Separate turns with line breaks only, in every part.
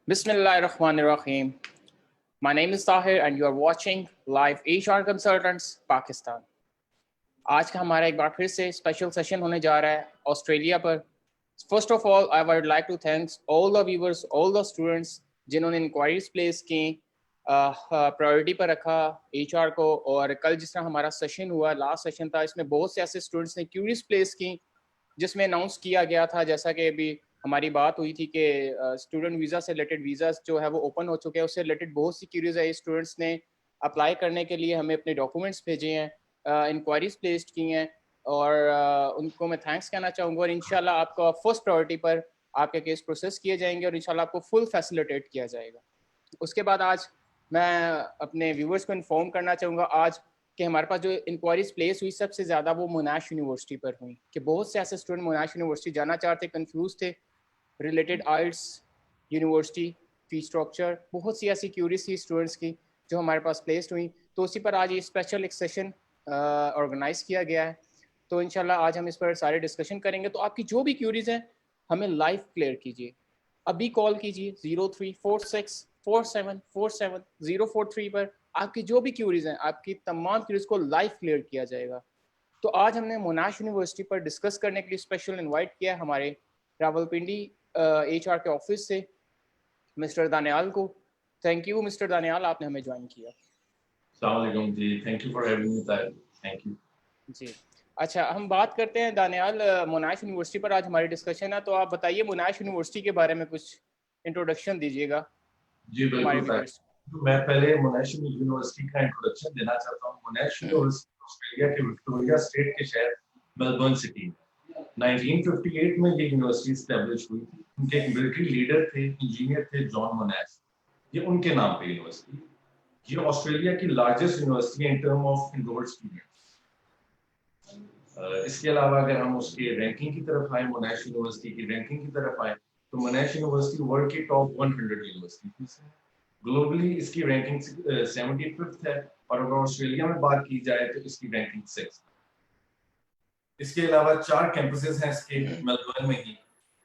Bismillahirrahmanirrahim. My name is Tahir and you are watching live HR Consultants Pakistan. आज का हमारा एक बार फिर से स्पेशल सेशन होने जा रहा है ऑस्ट्रेलिया पर. First of all I would like to thanks all the viewers, all the students जिन्होंने इंक्वायरीज प्लेस की, प्रायोरिटी पर रखा HR को. और कल जिस तरह हमारा सेशन हुआ, लास्ट सेशन था, इसमें बहुत से ऐसे स्टूडेंट्स ने क्यूरीज प्लेस की जिसमें अनाउंस किया गया था, जैसा कि अभी हमारी बात हुई थी कि स्टूडेंट वीज़ा से रिलेटेड वीज़ा जो है वो ओपन हो चुके हैं. उससे रिलेटेड बहुत सी क्यूरीज है. स्टूडेंट्स ने अप्लाई करने के लिए हमें अपने डॉक्यूमेंट्स भेजे हैं, इंक्वायरीज प्लेस्ड की हैं, और उनको मैं थैंक्स कहना चाहूँगा. और इंशाल्लाह आपका फर्स्ट प्रायोरिटी पर आपके केस प्रोसेस किए जाएंगे और इंशाल्लाह आपको फुल फैसिलिटेट किया जाएगा. उसके बाद आज मैं अपने व्यूवर्स को इन्फॉर्म करना चाहूँगा आज कि हमारे पास जो इंक्वायरीज प्लेस हुई सबसे ज़्यादा वो मोनाश यूनिवर्सिटी पर हुई, कि बहुत से ऐसे स्टूडेंट मोनाश यूनिवर्सिटी जाना चाहते, कंफ्यूज थे रिलेटेड आइल्स, यूनिवर्सिटी, फी स्ट्रक्चर, बहुत सी ऐसी क्यूरीज थी स्टूडेंट्स की जो हमारे पास प्लेस्ड हुई. तो उसी पर आज ये स्पेशल एक सेशन ऑर्गेनाइज किया गया है. तो इंशाल्लाह आज हम इस पर सारे डिस्कशन करेंगे. तो आपकी जो भी क्यूरीज हैं हमें लाइव क्लियर कीजिए, अभी कॉल कीजिए 034647474043 पर. आपकी जो भी क्यूरीज हैं, आपकी तमाम क्यूरीज को लाइव क्लियर किया जाएगा. तो आज हमने मोनाश यूनिवर्सिटी पर डिस्कस करने के लिए स्पेशल इनवाइट किया हमारे रावलपिंडी HR के ऑफिस से मिस्टर दानियाल को. थैंक यू मिस्टर दानियाल, आपने हमें ज्वाइन किया.
अस्सलाम वालेकुम जी, thank you for having me Tahir, thank you
ji. अच्छा, हम बात करते हैं दानियाल, मोनाश यूनिवर्सिटी पर आज हमारी डिस्कशन है. तो आप बताइए मोनाश यूनिवर्सिटी के बारे में कुछ इंट्रोडक्शन दीजिएगा.
जी बिल्कुल. तो मैं पहले मोनाश यूनिवर्सिटी का इंट्रोडक्शन देना चाहता हूँ. मोनाश यूनिवर्सिटी ऑस्ट्रेलिया के विक्टोरिया स्टेट के शहर मेलबर्न सिटी में 1958 में ये यूनिवर्सिटी एस्टेब्लिश हुई थी. उनके एक मिलिट्री लीडर थे, इंजीनियर थे, जॉन मोनाश. ये उनके नाम पे यूनिवर्सिटी. ये ऑस्ट्रेलिया की largest university in term of enrolled students. इसके अलावा अगर हम उसके रैंकिंग की तरफ आए, मोनाश यूनिवर्सिटी की रैंकिंग की तरफ आए, तो मोनाश यूनिवर्सिटी वर्ल्ड की टॉप 100 यूनिवर्सिटी है. ग्लोबली इसकी रैंकिंग 75th है, और अगर ऑस्ट्रेलिया में बात की जाए तो इसकी रैंकिंग 6. इसके अलावा 4 कैंपसेस हैं इसके मेलबर्न में ही.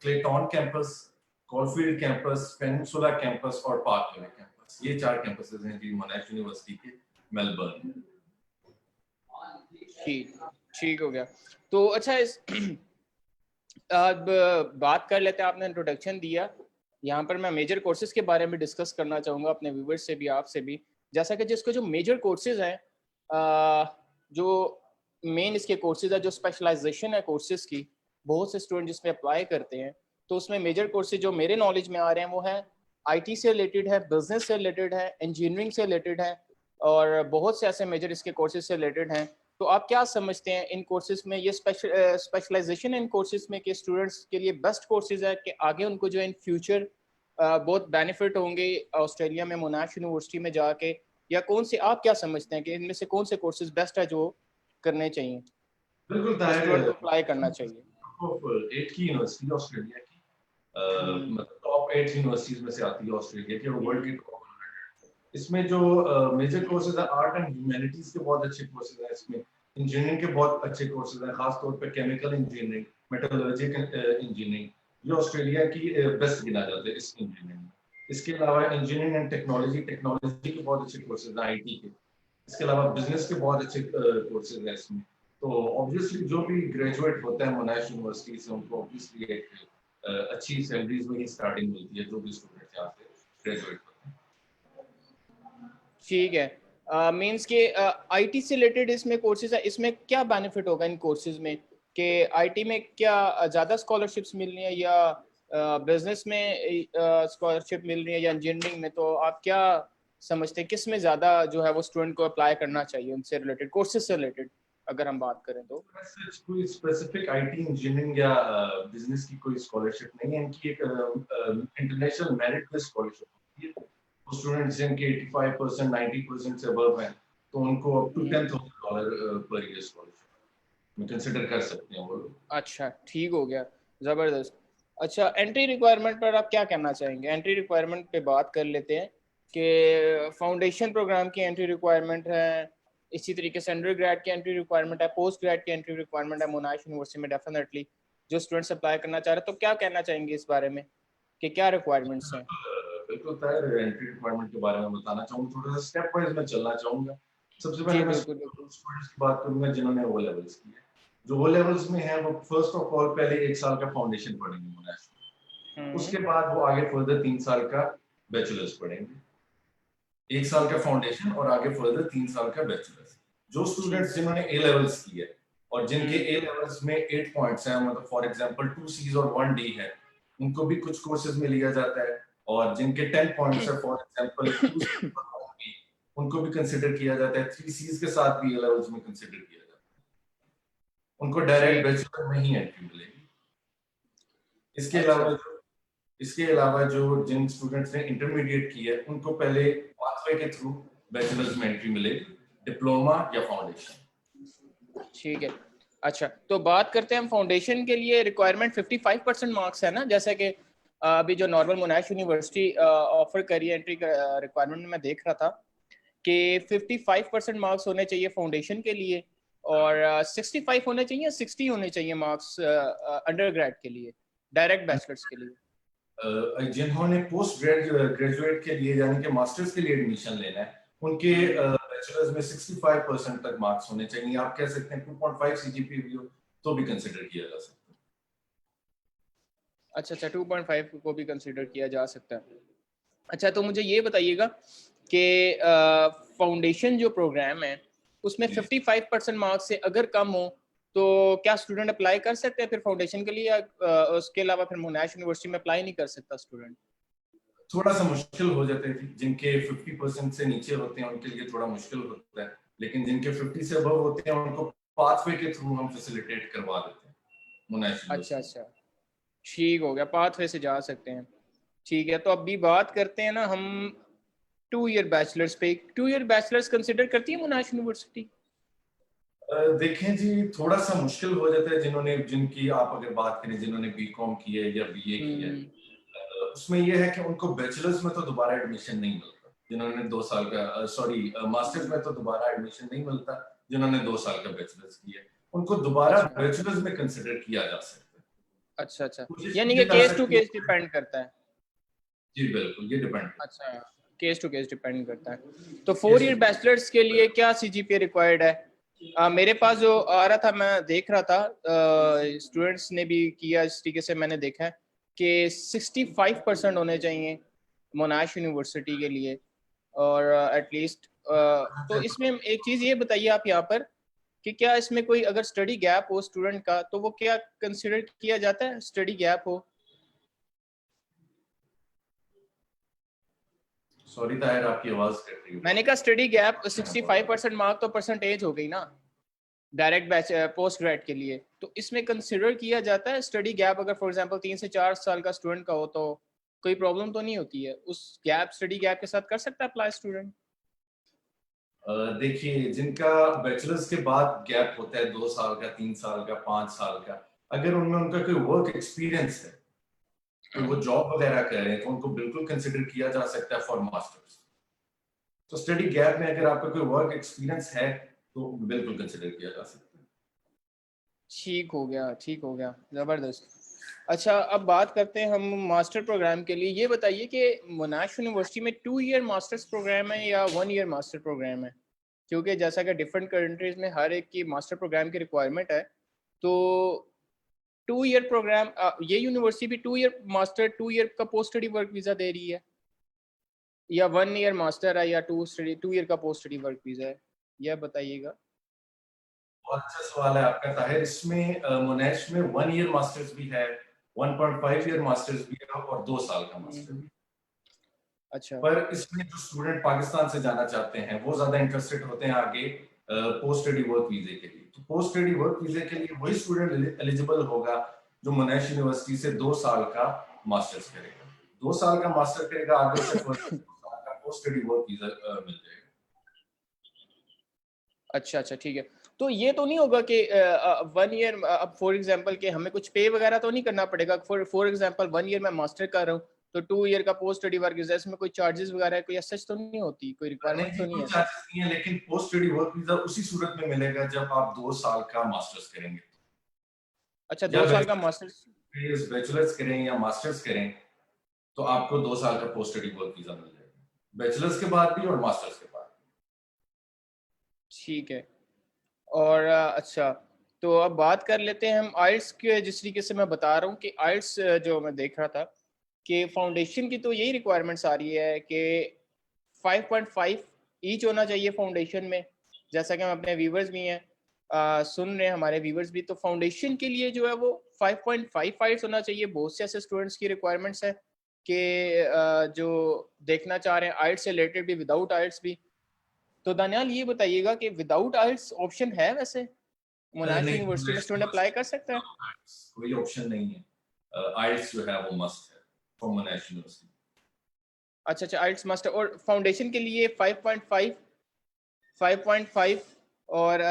Clayton campus, Caulfield campus, Peninsula campus और पार्क वेले कैंपस. ये 4 कैंपसेस हैं जी मोनाश यूनिवर्सिटी के मेलबर्न में.
ठीक हो गया. तो अच्छा, इस अब बात कर लेते हैं. आपने इंट्रोडक्शन दिया, यहाँ पर मैं मेजर कोर्सेज के बारे में डिस्कस करना चाहूँगा अपने व्यूवर्स से भी, आपसे भी. जैसा कि जिसको जो मेजर कोर्सेज हैं, जो मेन इसके कोर्सेज है, जो स्पेशलाइजेशन है कोर्सेज की, बहुत से स्टूडेंट जिसमें अप्लाई करते हैं, तो उसमें मेजर कोर्सेज जो मेरे नॉलेज में आ रहे हैं वो है IT से रिलेटेड है, बिजनेस से रिलेटेड है, इंजीनियरिंग से रिलेटेड है, और बहुत से ऐसे मेजर इसके कोर्सेज से रिलेटेड हैं. तो आप क्या समझते हैं इन कोर्सेज में, ये स्पेशलाइजेशन इन कोर्सेज में कि स्टूडेंट्स के लिए बेस्ट कोर्सेज है कि आगे उनको जो इन फ्यूचर बहुत बेनिफिट होंगे ऑस्ट्रेलिया में मोनाश यूनिवर्सिटी में जाके, या कौन से, आप क्या समझते हैं कि इनमें से कौन से कोर्सेज बेस्ट है जो करने चाहिए,
बिल्कुल
स्टूडेंट को अप्लाई करना चाहिए?
टॉप 8 की यूनिवर्सिटी ऑस्ट्रेलिया की, मतलब टॉप 8 यूनिवर्सिटीज में से आती है ऑस्ट्रेलिया की, और वर्ल्ड की टॉप 100. इसमें जो मेजर कोर्सेज है, आर्ट एंड ह्यूमैनिटीज के बहुत अच्छे कोर्सेज हैं. इसमें इंजीनियरिंग के बहुत अच्छे कोर्सेज हैं, खास तौर पे केमिकल इंजीनियरिंग, मेटलर्जिकल इंजीनियरिंग. ये ऑस्ट्रेलिया की बेस्ट गिना जाता है इस इंजीनियरिंग में. इसके अलावा इंजीनियरिंग एंड टेक्नोलॉजी के बहुत अच्छे कोर्सेज हैं IT के. इसके अलावा बिजनेस के बहुत अच्छे कोर्सेज हैं इसमें. तो ऑब्वियसली जो भी ग्रेजुएट होता है मोनाश यूनिवर्सिटी से, उनको ऑब्वियसली एक अच्छी सैलरीज में ही स्टार्टिंग मिलती है, जो भी स्टूडेंट यहाँ से ग्रेजुएट होते हैं.
ठीक है. मींस के IT से रिलेटेड इसमें कोर्सेज है, इसमें क्या बेनिफिट होगा इन कोर्सेज में, कि IT में क्या ज़्यादा स्कॉलरशिप्स मिल रही है, या बिजनेस में स्कॉलरशिप मिल रही है, या इंजीनियरिंग में? तो आप क्या समझते हैं किस में ज़्यादा जो है वो स्टूडेंट को अप्लाई करना चाहिए उनसे रिलेटेड, कोर्सेज से रिलेटेड अगर हम बात करें तो?
कोई स्पेसिफिक IT इंजीनियरिंग या बिजनेस की कोई स्कॉलरशिप नहीं है. इनकी एक इंटरनेशनल मेरिट बेस्ड स्कॉलरशिप होती है. स्टूडेंट्स जिनके 85% 90% से अबव हैं, तो उनको up to $10,000 per year scholarship में कंसीडर कर सकते हैं वो लोग.
अच्छा, ठीक हो गया, ज़बरदस्त. अच्छा, एंट्री रिक्वायरमेंट पर आप क्या कहना चाहेंगे? एंट्री रिक्वायरमेंट पे बात कर लेते हैं कि फाउंडेशन प्रोग्राम की एंट्री रिक्वायरमेंट है, इसी तरीके से अंडर ग्रेड की एंट्री रिक्वायरमेंट है, पोस्ट ग्रेड की एंट्री रिक्वायरमेंट है मोनाश यूनिवर्सिटी में डेफिनेटली जो स्टूडेंट्स अप्लाई करना चाह रहे हैं. तो क्या कहना चाहेंगे इस बारे में? कि क्या रिक्वायरमेंट्स हैं?
बिल्कुल ताहिर, एंट्री रिक्वायरमेंट के बारे में बताना चाहूँगा, थोड़ा सा स्टेप वाइज मैं चलना चाहूँगा। सबसे
जी
पहले मैं
बिल्कुल बिल्कुल।
स्टूडेंट्स की बात करूँगा जिन्होंने ओ लेवल्स किए। जो ओ लेवल्स में है वो फर्स्ट ऑफ ऑल पहले 1 साल का फाउंडेशन पढ़ेंगे मोनाश में।
हम्म।
उसके बाद वो आगे फर्दर 3 साल का बैचलर्स पढ़ेंगे। 1 साल
ठीक
का
है।
फाउंडेशन और आगे फर्दर 3 साल का बैचलर्स। जो
ठीक
स्टूडेंट्स
है।
जिन्होंने ए लेवल्स किए है और जिनके
हम्म।
ए लेवल्स में 8 पॉइंट्स हैं, मतलब फॉर एग्जांपल 2 सीज और 1 डी है, उनको भी कुछ कोर्सेज में लिया जाता है। और जिनके 10 पॉइंट्स है, फॉर एग्जांपल 2 सी और 1 बी, उनको भी कंसीडर किया जाता है। 3 सीज के साथ भी ए लेवल्स में कंसीडर किया जाता है। उनको डायरेक्ट
ठीक।
बैचलर में ही एंट्री मिलेगी। इसके
अच्छा।
अलावा इसके अलावा जो जिन स्टूडेंट्स ने इंटरमीडिएट की है, उनको पहले पाथवे के थ्रू बैचलर्स में एंट्री मिलेगी, डिप्लोमा या फाउंडेशन।
ठीक है। अच्छा, तो बात करते हैं हम फाउंडेशन के लिए। रिक्वायरमेंट 55% मार्क्स है ना, जैसे कि अभी जो नॉर्मल मोनाश यूनिवर्सिटी ऑफर करी है एंट्री रिक्वायरमेंट में मैं देख रहा था कि 55% मार्क्स होने चाहिए फाउंडेशन के लिए, और 65 होने चाहिए, 60 होने चाहिए मार्क्स अंडर ग्रेड के लिए, डायरेक्ट बैचलर्स के लिए।
जिन्होंने पोस्ट ग्रेजुएट के लिए यानी कि मास्टर्स के लिए एडमिशन लेना है, उनके बैचलर्स में 65% तक मार्क्स होने चाहिए। आप कह सकते हैं 2.5 सीजीपीए भी हो तो भी कंसीडर किया जा सकता है।
अच्छा अच्छा, 2.5 को भी कंसीडर किया जा सकता है। अच्छा, तो मुझे ये बताइएगा कि फाउंडेशन जो प्रोग्राम है उसमें 55% मार्क्स से अगर कम हो तो क्या स्टूडेंट अप्लाई कर सकते हैं फिर फाउंडेशन के लिए, या उसके अलावा फिर मोनाश यूनिवर्सिटी में अप्लाई नहीं कर सकता स्टूडेंट?
थोड़ा सा मुश्किल हो जाता है। जिनके 50% से नीचे होते हैं उनके लिए थोड़ा मुश्किल होता है, लेकिन जिनके 50 से अबव होते हैं उनको पाथवे के थ्रू हम फैसिलिटेट करवा देते हैं मोनाश
अच्छा
यूनिवर्सिटी।
अच्छा, ठीक हो गया, पाथवे से जा सकते हैं। ठीक है, तो अभी बात करते हैं ना हम 2 ईयर बैचलर्स पे। 2 ईयर बैचलर्स कंसिडर करती है मोनाश यूनिवर्सिटी?
देखें जी, थोड़ा सा मुश्किल हो जाता है। जिनकी आप अगर बात करें, जिन्होंने बीकॉम की है या बीए की है, उसमें यह है कि उनको बैचलर्स में तो दोबारा एडमिशन नहीं मिलता। जिन्होंने 2 साल का मास्टर्स में तो दोबारा एडमिशन नहीं मिलता। जिन्होंने 2 साल का बैचलर्स किया है उनको दोबारा
अच्छा
बैचलर्स में कंसिडर किया जा सकता है।
अच्छा अच्छा,
कोशिश
यानी
की
कि
जा
केस टू
सकती
केस
है।
डिपेंड करता है।
जी बिल्कुल, ये डिपेंड
अच्छा, केस टू केस डिपेंड करता है। तो
केस
4 ईयर बैचलर्स के लिए क्या सीजीपीए रिक्वायर्ड है? मेरे पास जो आ रहा था, मैं देख रहा था, स्टूडेंट्स ने भी किया इस तरीके से, मैंने देखा है कि 65% होने चाहिए मोनाश यूनिवर्सिटी के लिए, और एटलीस्ट तो इसमें एक चीज़ ये बताइए आप यहाँ पर कि क्या इसमें कोई अगर स्टडी गैप हो स्टूडेंट का तो वो क्या कंसिडर किया जाता है, स्टडी गैप हो?
सॉरी ताहिर, आपकी आवाज कट रही है
मैंने
बहुत।
कहा स्टडी गैप 65% मार्क तो परसेंटेज हो गई ना डायरेक्ट बैच पोस्ट ग्रेड के लिए, तो इसमें कंसिडर किया जाता है स्टडी गैप? अगर फॉर एग्जांपल 3 से 4 साल का स्टूडेंट का हो तो कोई प्रॉब्लम तो नहीं होती है उस गैप, स्टडी गैप के साथ कर सकता है अप्लाई स्टूडेंट?
देखिए, जिनका बैचलर्स के बाद गैप होता है 2 साल का, 3 साल का, 5 साल का, अगर उनमें उनका कोई वर्क एक्सपीरियंस है, कोई वो जॉब वगैरह कर रहे हैं, तो उनको बिल्कुल कंसिडर किया जा सकता है फॉर मास्टर्स। तो स्टडी गैप में अगर आपका कोई वर्क एक्सपीरियंस है तो बिल्कुल कंसिडर किया जा सकता है।
ठीक हो गया, ठीक हो गया, ज़बरदस्त। अच्छा, अब बात करते हैं हम मास्टर प्रोग्राम के लिए। ये बताइए कि मोनाश यूनिवर्सिटी में 2 ईयर मास्टर्स प्रोग्राम है या 1 ईयर मास्टर प्रोग्राम है? क्योंकि जैसा कि डिफरेंट कंट्रीज में हर एक की मास्टर प्रोग्राम की रिक्वायरमेंट है, तो 2 ईयर प्रोग्राम, ये यूनिवर्सिटी भी 2 ईयर मास्टर, 2 ईयर का पोस्ट स्टडी वर्क वीज़ा दे रही है, या 1 ईयर मास्टर है, या 2 ईयर का पोस्ट स्टडी वर्क वीज़ा है? यह बताइएगा।
बहुत अच्छा सवाल है आपका ताहिर। इसमें मोनेश में 1 ईयर मास्टर्स भी है, 1.5 ईयर मास्टर्स भी है और 2 साल का मास्टर भी।
अच्छा
पर इसमें जो स्टूडेंट पाकिस्तान से जाना चाहते हैं वो ज्यादा इंटरेस्टेड होते हैं आगे पोस्ट स्टडी वर्क वीजे के लिए। तो पोस्ट स्टडी वर्क वीजे के लिए वही स्टूडेंट एलिजिबल होगा जो मोनाश यूनिवर्सिटी से 2 साल का मास्टर्स करेगा। 2 साल का मास्टर करेगा, आगे उसे फर्दर 2 साल का पोस्ट स्टडी वर्क वीजा मिल जाएगा।
अच्छा अच्छा, ठीक है। तो ये तो नहीं होगा कि 1 ईयर, अब फॉर एग्जांपल कि हमें कुछ पे वगैरह तो नहीं करना पड़ेगा? फॉर एग्जांपल 1 ईयर मैं मास्टर कर रहा हूँ तो 2 ईयर का पोस्ट स्टडी वर्क वीजा, इसमें कोई चार्जेस वगैरह कोई सच तो नहीं होती, कोई
नहीं
रिक्वायरमेंट
जी,
तो नहीं
कोई
है ऐसा?
चार्जेस नहीं है, लेकिन पोस्ट स्टडी वर्क वीजा उसी सूरत में मिलेगा जब आप 2 साल का मास्टर्स करेंगे
अच्छा,
या
2 साल का मास्टर्स।
बैचलर्स करें या मास्टर्स करें। तो आपको 2 साल का पोस्ट स्टडी वर्क वीजा मिल जाएगा, बैचलर्स के बाद भी और मास्टर्स के बाद।
ठीक है। और अच्छा, तो अब बात कर लेते हैं हम आइल्स के। जिस तरीके से मैं बता रहा हूँ कि आइल्स जो मैं देख रहा था कि फाउंडेशन की तो यही रिक्वायरमेंट्स आ रही है कि 5.5 ईच होना चाहिए फाउंडेशन में, जैसा कि हम अपने व्यूवर्स भी हैं सुन रहे हैं, हमारे व्यूवर्स भी। तो फाउंडेशन के लिए जो है वो 5.5 आइल्स होना चाहिए। बहुत से ऐसे स्टूडेंट्स की रिक्वायरमेंट्स है कि जो देखना चाह रहे हैं आइल्स से रिलेटेड भी, विदाउट आइल्स भी। तो दानियाल ये बताइएगा कि विदाउट आइल्स ऑप्शन है वैसे मोनाश
नहीं,
यूनिवर्सिटी में स्टूडेंट अप्लाई कर सकता है?
कोई ऑप्शन नहीं है। आइल्स जो है वो मस्ट है फॉर मोनाश यूनिवर्सिटी।
अच्छा अच्छा, आइल्स मस्ट है। और फाउंडेशन के लिए 5.5 और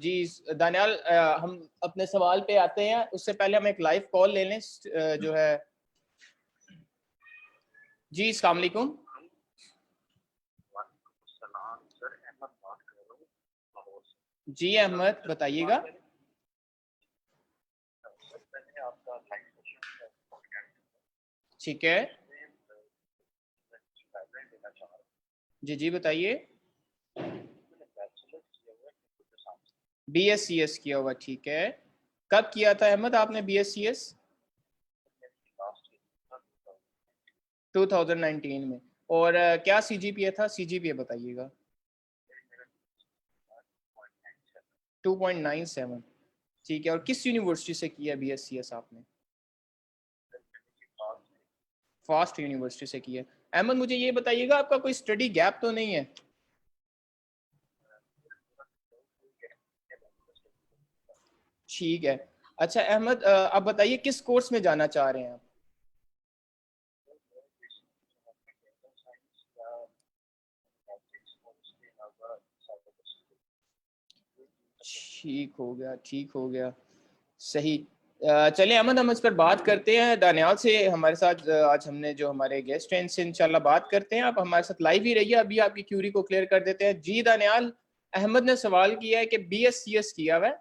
जी दानियाल, हम अपने सवाल पे आते हैं, उससे पहले हम एक लाइव कॉल ले लें जो है। जी अस्सलाम वालेकुम। जी अहमद बताइएगा। ठीक है, जी जी बताइए। BScs किया हुआ, ठीक है। कब किया था अहमद आपने BScs? 2019 में। और क्या CGPA था? CGPA बताइएगा। 2.97, ठीक है। और किस यूनिवर्सिटी से किया BScs आपने? फास्ट यूनिवर्सिटी से किया। अहमद मुझे ये बताइएगा, आपका कोई स्टडी गैप तो नहीं है? ठीक है। अच्छा अहमद, आप बताइए किस कोर्स में जाना चाह रहे हैं आप? ठीक हो गया, ठीक हो गया, सही। चलिए अहमद, हम इस पर बात करते हैं। दानियाल से हमारे साथ आज हमने जो हमारे गेस्ट हैं इनसे इंशाल्लाह बात करते हैं। आप हमारे साथ लाइव ही रहिए, अभी आपकी क्यूरी को क्लियर कर देते हैं। जी दानियाल, अहमद ने सवाल किया है कि BScs किया हुआ है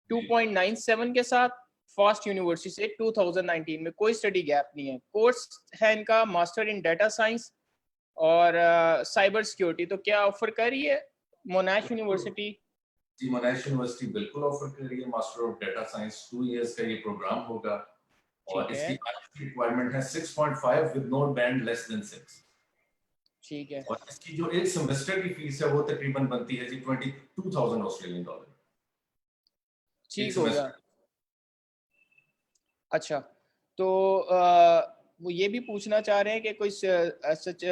2.97 के साथ फास्ट यूनिवर्सिटी से 2019 में, कोई स्टडी गैप नहीं है। कोर्स है इनका मास्टर इन डाटा साइंस और साइबर सिक्योरिटी। तो क्या ऑफर कर रही है मोनाश यूनिवर्सिटी?
जी, मोनाश यूनिवर्सिटी बिल्कुल ऑफर कर रही है master of data science. 2 years का ये प्रोग्राम होगा और
ठीक है,
इसकी रिक्वायरमेंट है 6.5 with note band less than 6।
ठीक है,
और इसकी जो एक सेमेस्टर की फीस है वो तकरीबन बनती है जी 22,000 ऑस्ट्रेलियन डॉलर एक
ठीक हो गया।
सेमेस्टर।
अच्छा, तो वो ये भी पूछना चाह रहे हैं कि कोई सच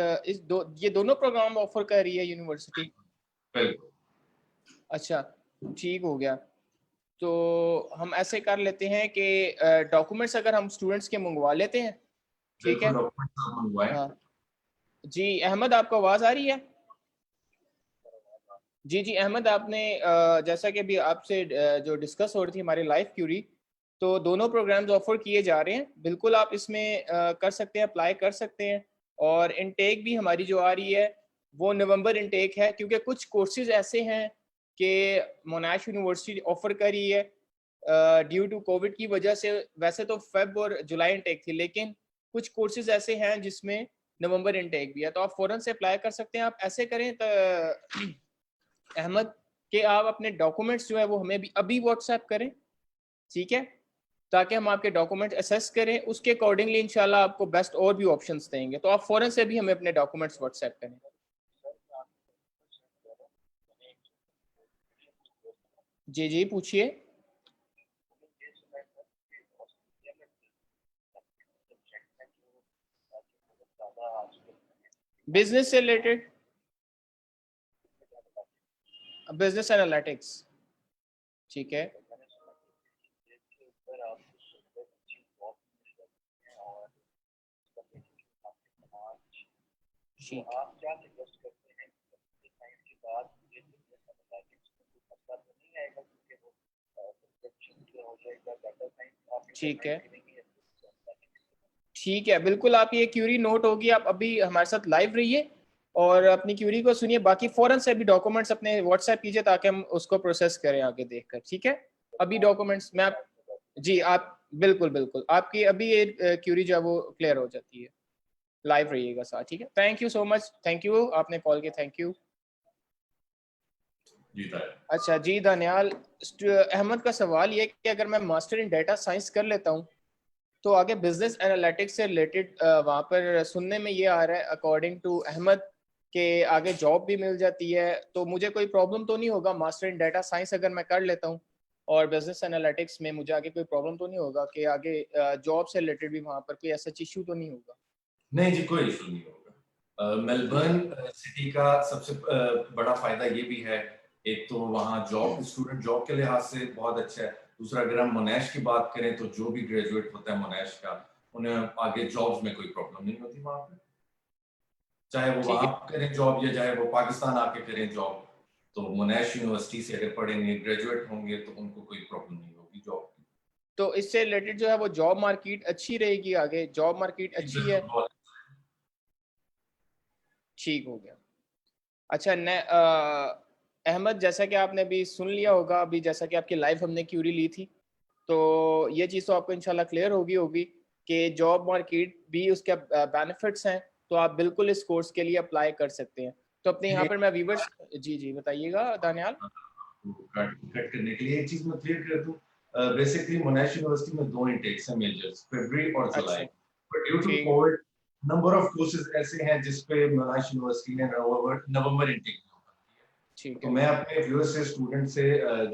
ये दोनों प्रोग्राम ऑफर कर रही है यूनिवर्सिटी?
बिल्कुल
अच्छा, ठीक हो गया। तो हम ऐसे कर लेते हैं कि डॉक्यूमेंट्स अगर हम स्टूडेंट्स के मंगवा लेते हैं, ठीक
बिल्कुल
है।
डॉक्यूमेंट आप मंगवाएं।
हाँ जी अहमद, आपको आवाज़ आ रही है? जी जी अहमद, आपने जैसा कि अभी आपसे जो डिस्कस हो रही थी हमारी लाइव क्यूरी, तो दोनों प्रोग्राम्स ऑफर किए जा रहे हैं। बिल्कुल आप इसमें कर सकते हैं, अप्लाई कर सकते हैं। और इनटेक भी हमारी जो आ रही है वो नवंबर इनटेक है, क्योंकि कुछ कोर्सेज ऐसे हैं कि मोनाश यूनिवर्सिटी ऑफर कर रही है ड्यू टू कोविड की वजह से। वैसे तो फेब और जुलाई इनटेक थी, लेकिन कुछ कोर्सेज ऐसे हैं जिसमें नवंबर इनटेक भी है, तो आप फ़ौरन से अप्लाई कर सकते हैं। आप ऐसे करें तो अहमद कि आप अपने डॉक्यूमेंट्स जो है वो हमें भी अभी व्हाट्सएप करें, ठीक है, ताकि हम आपके डॉक्यूमेंट असेस करें, उसके अकॉर्डिंगली इंशाल्लाह आपको बेस्ट और भी ऑप्शंस देंगे। तो आप फ़ौरन से भी हमें अपने डॉक्यूमेंट्स व्हाट्सएप करें। जी जी पूछिए। बिजनेस से रिलेटेड, बिजनेस एनालिटिक्स, ठीक है। ठीक, ठीक है, ठीक है, बिल्कुल। आप ये क्यूरी नोट होगी, आप अभी हमारे साथ लाइव रहिए और अपनी क्यूरी को सुनिए। बाकी फौरन से अभी डॉक्यूमेंट्स अपने व्हाट्सएप कीजिए ताकि हम उसको प्रोसेस करें आगे देखकर, ठीक है। अभी डॉक्यूमेंट्स मैं आप, जी आप बिल्कुल बिल्कुल, आपकी अभी ये क्यूरी जो है वो क्लियर हो जाती है। लाइव रहिएगा साथ, ठीक है। Thank you so much, thank you, आपने कॉल किया, थैंक यू। अच्छा जी दानियाल, अहमद का सवाल ये कि अगर मैं मास्टर इन डेटा साइंस कर लेता हूँ तो आगे बिजनेस एनालिटिक्स से रिलेटेड वहाँ पर सुनने में ये आ रहा है अकॉर्डिंग टू अहमद के आगे जॉब भी मिल जाती है, तो मुझे कोई प्रॉब्लम तो नहीं होगा मास्टर इन डेटा साइंस अगर मैं कर लेता हूँ और बिजनेस एनालिटिक्स में मुझे आगे कोई प्रॉब्लम तो नहीं होगा कि आगे जॉब से रिलेटेड भी वहाँ पर कोई ऐसा इशू तो नहीं होगा?
नहीं जी, कोई इशू नहीं होगा। मेलबर्न सिटी का सबसे बड़ा फायदा ये भी है, एक तो वहाँ जॉब, स्टूडेंट जॉब के लिहाज से बहुत अच्छा है। दूसरा, अगर हम मोनाश की बात करें तो जो भी ग्रेजुएट होता है मोनाश का, उन्हें आगे जॉब्स में कोई प्रॉब्लम नहीं होती वहाँ पे, चाहे वो
ठीक है,
वहाँ करें जॉब या चाहे वो पाकिस्तान आके करें जॉब। तो मोनाश यूनिवर्सिटी से अगर पढ़ेंगे, ग्रेजुएट होंगे, तो उनको कोई प्रॉब्लम नहीं होगी जॉब की।
तो इससे रिलेटेड जो है वो जॉब मार्केट अच्छी रहेगी, आगे जॉब मार्केट अच्छी है? ठीक हो गया। अच्छा अहमद, जैसा कि आपने अभी सुन लिया होगा, अभी जैसा कि आपकी लाइव हमने क्यूरी ली थी, तो ये चीज़ तो आपको इंशाल्लाह क्लियर होगी कि जॉब मार्केट भी उसके बेनिफिट्स हैं, तो आप बिल्कुल इस कोर्स के लिए अप्लाई कर सकते हैं। तो अपने यहाँ पर मैं व्यूवर्स, जी जी बताइएगा दानियाल।
कट करने के लिए एक चीज मैं क्लियर कर दूं, बेसिकली मोनाश यूनिवर्सिटी में दो इनटेक्स हैं मेजर्स, फरवरी और जुलाई।
अच्छा,
बट ड्यू टू
ठीक,
कोविड नंबर ऑफ कोर्सेज ऐसे हैं जिस पे मोनाश यूनिवर्सिटी ने नवंबर इनटेक किया।
ठीक
तो
है,
मैं अपने व्यूअर्स से, स्टूडेंट से,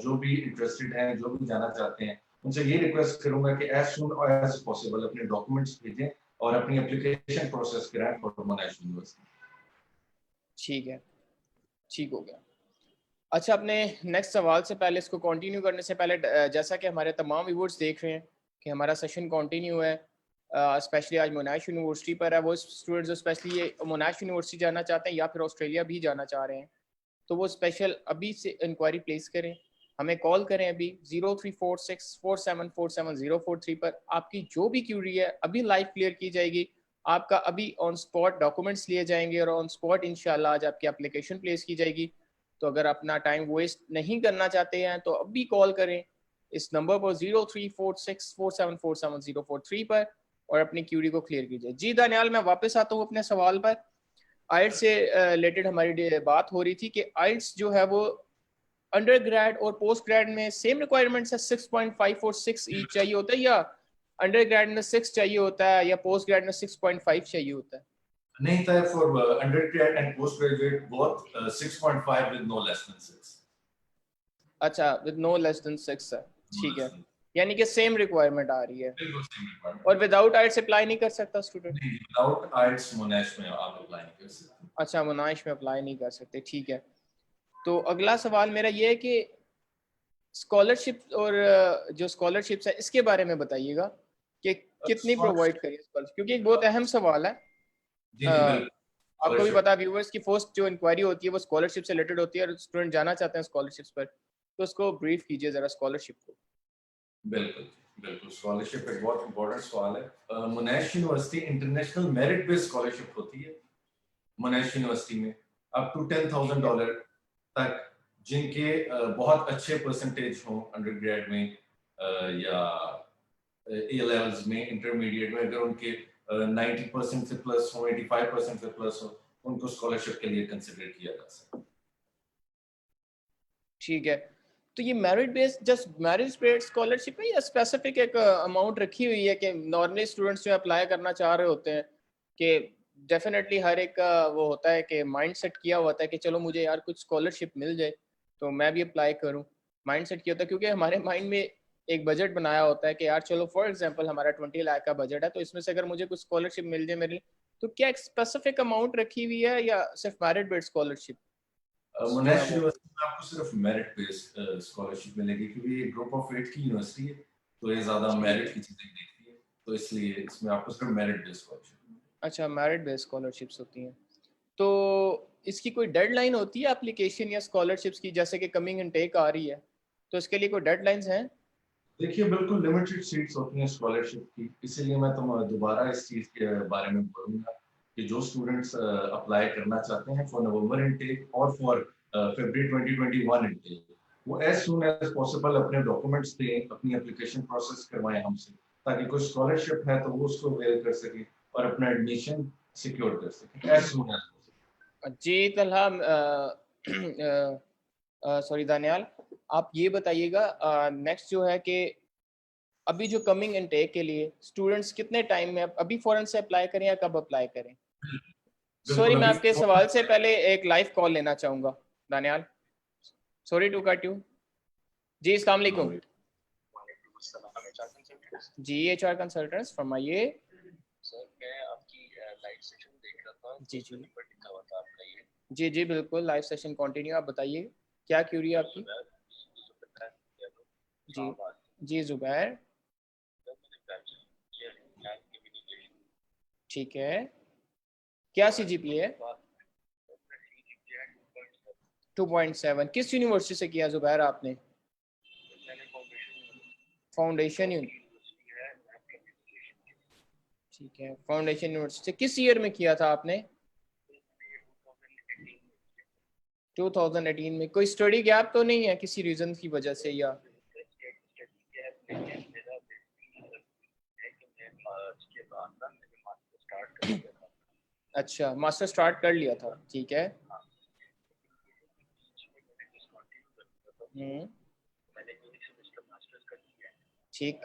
जो भी इंटरेस्टेड हैं, जो भी जाना चाहते हैं, उनसे ये रिक्वेस्ट करूंगा कि एज सून और एज पॉसिबल अपने डॉक्यूमेंट्स भेजें और अपनी एप्लीकेशन प्रोसेस कराएं फॉर मोनाश यूनिवर्सिटी।
ठीक है, ठीक हो गया। अच्छा, अपने नेक्स्ट सवाल से पहले, इसको कंटिन्यू करने से पहले, जैसा कि हमारे तमाम व्यूअर्स देख रहे हैं कि हमारा सेशन कंटिन्यू है, स्पेशली आज मोनाश यूनिवर्सिटी पर है, वो स्टूडेंट्स जो स्पेशली ये मोनाश यूनिवर्सिटी जाना चाहते हैं या फिर ऑस्ट्रेलिया भी जाना चाह रहे हैं, तो वो स्पेशल अभी से इंक्वायरी प्लेस करें, हमें कॉल करें अभी 034647470443 पर। आपकी जो भी क्यूरी है अभी लाइव क्लियर की जाएगी, आपका अभी ऑन स्पॉट डॉक्यूमेंट्स लिए जाएंगे और ऑन स्पॉट इंशाल्लाह आज आपकी एप्लीकेशन प्लेस की जाएगी। तो अगर अपना टाइम वेस्ट नहीं करना चाहते हैं तो अभी कॉल करें इस नंबर पर 034647470443 पर और अपनी क्यूरी को क्लियर कीजिए। जी दानियाल, मैं वापस आता हूँ अपने सवाल पर। आइल्स से रिलेटेड हमारी बात हो रही थी कि आइल्स जो है वो अंडर ग्रेड और पोस्ट ग्रेड में सेम रिक्वायरमेंट्स है, 6.5 और 6 ईच चाहिए होता है, या अंडर ग्रेड में 6 चाहिए होता है या पोस्ट ग्रेड में 6.5 चाहिए होता है?
नहीं था for undergrad and post graduate both 6.5 with no less than 6।
अच्छा, विद नो लेस देन 6 है,
नो
ठीक
लेस
है,
देन,
यानी कि सेम रिक्वायरमेंट आ रही है।
बिल्कुल सेम रिक्वायरमेंट।
और विदाउट आइल्स अप्लाई नहीं कर सकता स्टूडेंट?
नहीं, विदाउट आइल्स मोनाश में आप अप्लाई नहीं कर सकते।
अच्छा, मोनाश में अप्लाई नहीं कर सकते, ठीक है। तो अगला सवाल मेरा ये है कि स्कॉलरशिप और जो स्कॉलरशिप्स है इसके बारे में बताइएगा कि कितनी प्रोवाइड करिए स्कॉलरशिप, क्योंकि एक बहुत अहम सवाल है।
जी जी
अ,
बिल्कुल।
आपको भी
स्कॉलरशिप
पता है व्यूवर्स की फर्स्ट जो इंक्वायरी होती है वो स्कॉलरशिप से रिलेटेड होती है और स्टूडेंट जाना चाहते हैं स्कॉलरशिप्स पर, तो उसको ब्रीफ कीजिए जरा स्कॉलरशिप को।
बिल्कुल बिल्कुल, स्कॉलरशिप एक बहुत इंपॉर्टेंट सवाल है। मोनाश university international merit based scholarship होती है मोनाश यूनिवर्सिटी में, अप टू $10,000 तक, जिनके बहुत अच्छे परसेंटेज हों अंडर ग्रेड में, या ए लेवल्स में, इंटरमीडिएट में, अगर उनके 90% से प्लस हो, 85% से प्लस हो, उनको स्कॉलरशिप के लिए कंसिडर किया जा सकता है।
ठीक है, तो ये merit based, just merit based scholarship है या स्पेसिफिक एक अमाउंट रखी हुई है कि नॉर्मली स्टूडेंट्स जो अप्लाई करना चाह रहे होते हैं कि डेफिनेटली हर एक का वो होता है कि माइंड सेट किया हुआ है कि चलो मुझे यार कुछ स्कॉलरशिप मिल जाए तो मैं भी अप्लाई करूं, माइंड सेट किया होता है, क्योंकि हमारे माइंड में एक बजट बनाया होता है कि यार चलो फॉर एग्जांपल हमारा 20 लाख का बजट है, तो इसमें से अगर मुझे कुछ स्कॉलरशिप मिल जाए मेरे लिए, तो क्या एक स्पेसिफिक अमाउंट रखी हुई है या सिर्फ मेरिट बेस्ड स्कॉलरशिप जो है
मोनाश
वो?
यूनिवर्सिटी में आपको सिर्फ मेरिट बेस्ड स्कॉलरशिप मिलेगी, क्योंकि ये ग्रुप ऑफ 8 की यूनिवर्सिटी है, तो ये ज्यादा
ठीक
मेरिट
है,
की चीजें देखती है, तो इसलिए इसमें आपको सिर्फ मेरिट बेस्ड स्कॉलरशिप।
अच्छा, मेरिट बेस्ड स्कॉलरशिप्स होती हैं। तो इसकी कोई डेडलाइन होती है एप्लीकेशन या स्कॉलरशिप्स की, जैसे कि कमिंग इनटेक आ रही है, तो इसके लिए कोई डेडलाइंस हैं?
देखिए, बिल्कुल लिमिटेड सीट्स होती हैं स्कॉलरशिप की, इसीलिए मैं दोबारा इस चीज के बारे में बोलूंगा कि जो स्टूडेंट्स अप्लाई करना चाहते हैं फॉर नवंबर इनटेक और फॉर फरवरी 2021 इनटेक, वो एज सून एज पॉसिबल अपने डॉक्यूमेंट्स दें, अपनी एप्लीकेशन प्रोसेस करवाएं हमसे, ताकि कोई स्कॉलरशिप है तो वो उसको अवेल कर सके और अपना एडमिशन सिक्योर कर सकें एज सून एज पॉसिबल।
जी तलहा, सॉरी दानियाल, आप ये बताइएगा नेक्स्ट जो है कि अभी जो कमिंग इनटेक के लिए स्टूडेंट्स कितने टाइम में अभी फौरन से अप्लाई करें या कब अप्लाई करें? सॉरी,
बिल्कुल
मैं
अभी
आपके सवाल से पहले एक लाइव कॉल लेना चाहूँगा Daniyal, sorry to cut you. जी अस्सलाम वालेकुम। जी HR कंसल्टेंट्स फरमाइए।
सर मैं आपकी लाइव सेशन देख रहा था,
जी जी
नंबर लिखा हुआ था आपका ये।
जी जी बिल्कुल, लाइव सेशन कंटिन्यू, आप बताइए क्या क्यूरी है आपकी? जी जी जुबैर, ठीक है, क्या CGPA है? 2.7। किस यूनिवर्सिटी से किया जुबैर आपने? फाउंडेशन ठीक है, फाउंडेशन यूनिवर्सिटी। किस ईयर में किया था आपने? 2018 में। कोई स्टडी गैप तो नहीं है किसी रीजन की वजह से या? अच्छा, मास्टर स्टार्ट कर लिया था, ठीक है। ठीक,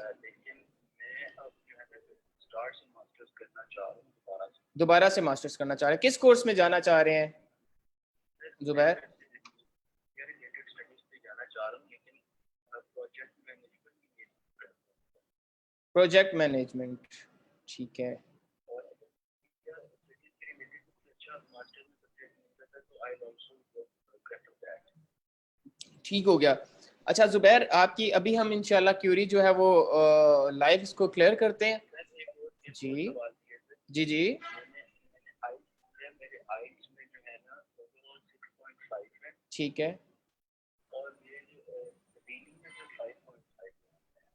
दोबारा से मास्टर्स करना चाह रहे हैं, किस कोर्स में जाना चाह रहे हैं जुबैर? प्रोजेक्ट मैनेजमेंट, ठीक है। ठीक हो गया। अच्छा जुबैर, आपकी अभी हम इंशाल्लाह क्यूरी जो है वो लाइव इसको क्लियर करते हैं। जी जी जी ठीक है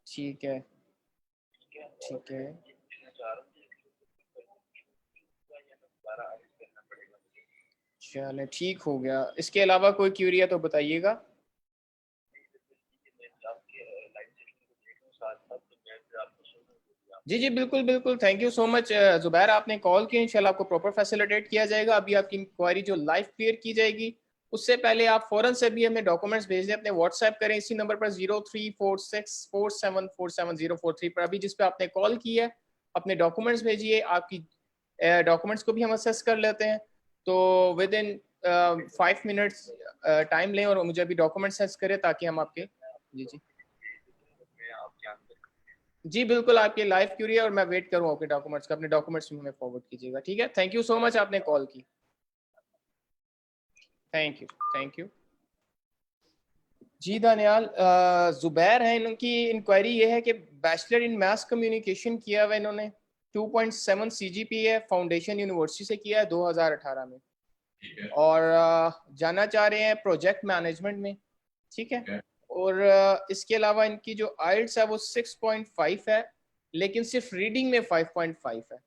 ठीक है ठीक है। चले ठीक हो गया, इसके अलावा कोई क्यूरी है तो बताइएगा। जी जी बिल्कुल बिल्कुल, thank you so much Zubair, आपने कॉल किया, इंशाल्लाह आपको प्रॉपर फैसिलिटेट किया जाएगा। अभी आपकी इंक्वायरी जो लाइव क्लियर की जाएगी, उससे पहले आप फौरन से भी हमें डॉक्यूमेंट्स भेज दें, अपने व्हाट्सएप करें इसी नंबर पर 0346474704 पर, अभी जिस पे आपने कॉल की है। अपने डॉक्यूमेंट्स भेजिए, आपकी डॉक्यूमेंट्स को भी हम असेस कर लेते हैं। तो विद इन 5 मिनट्स टाइम लें और मुझे अभी डॉक्यूमेंट्स असेस करें ताकि हम आपके जी जी जी बिल्कुल, आपकी लाइव क्यूरी है और मैं वेट करूँ आपके डॉक्यूमेंट्स का, अपने डॉक्यूमेंट्स में हमें फॉरवर्ड कीजिएगा, ठीक है। थैंक यू सो मच, आपने कॉल की, थैंक यू थैंक यू। जी दानियाल, जुबैर हैं, इनकी इंक्वायरी ये है कि बैचलर इन मास कम्युनिकेशन किया हुआ इन्होंने, 2.7 CGPA है, फाउंडेशन यूनिवर्सिटी से किया है 2018 में, और जाना चाह रहे हैं प्रोजेक्ट मैनेजमेंट में, ठीक है। और इसके अलावा इनकी जो आइल्स है वो 6.5 है, लेकिन सिर्फ रीडिंग में 5.5 है।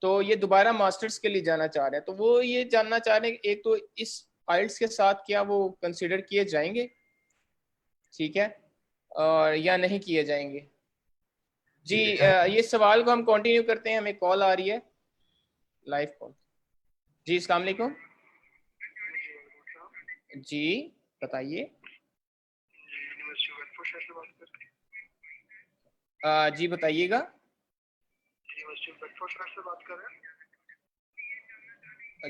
तो ये दोबारा मास्टर्स के लिए जाना चाह रहे हैं, तो वो ये जानना चाह रहे हैं एक तो इस आइल्स के साथ क्या वो कंसिडर किए जाएंगे, ठीक है, और या नहीं किए जाएंगे। जी ये सवाल को हम कंटिन्यू करते हैं, हमें कॉल आ रही है, लाइव कॉल। जी अस्सलाम वालेकुम। जी बताइए। जी बताइएगा।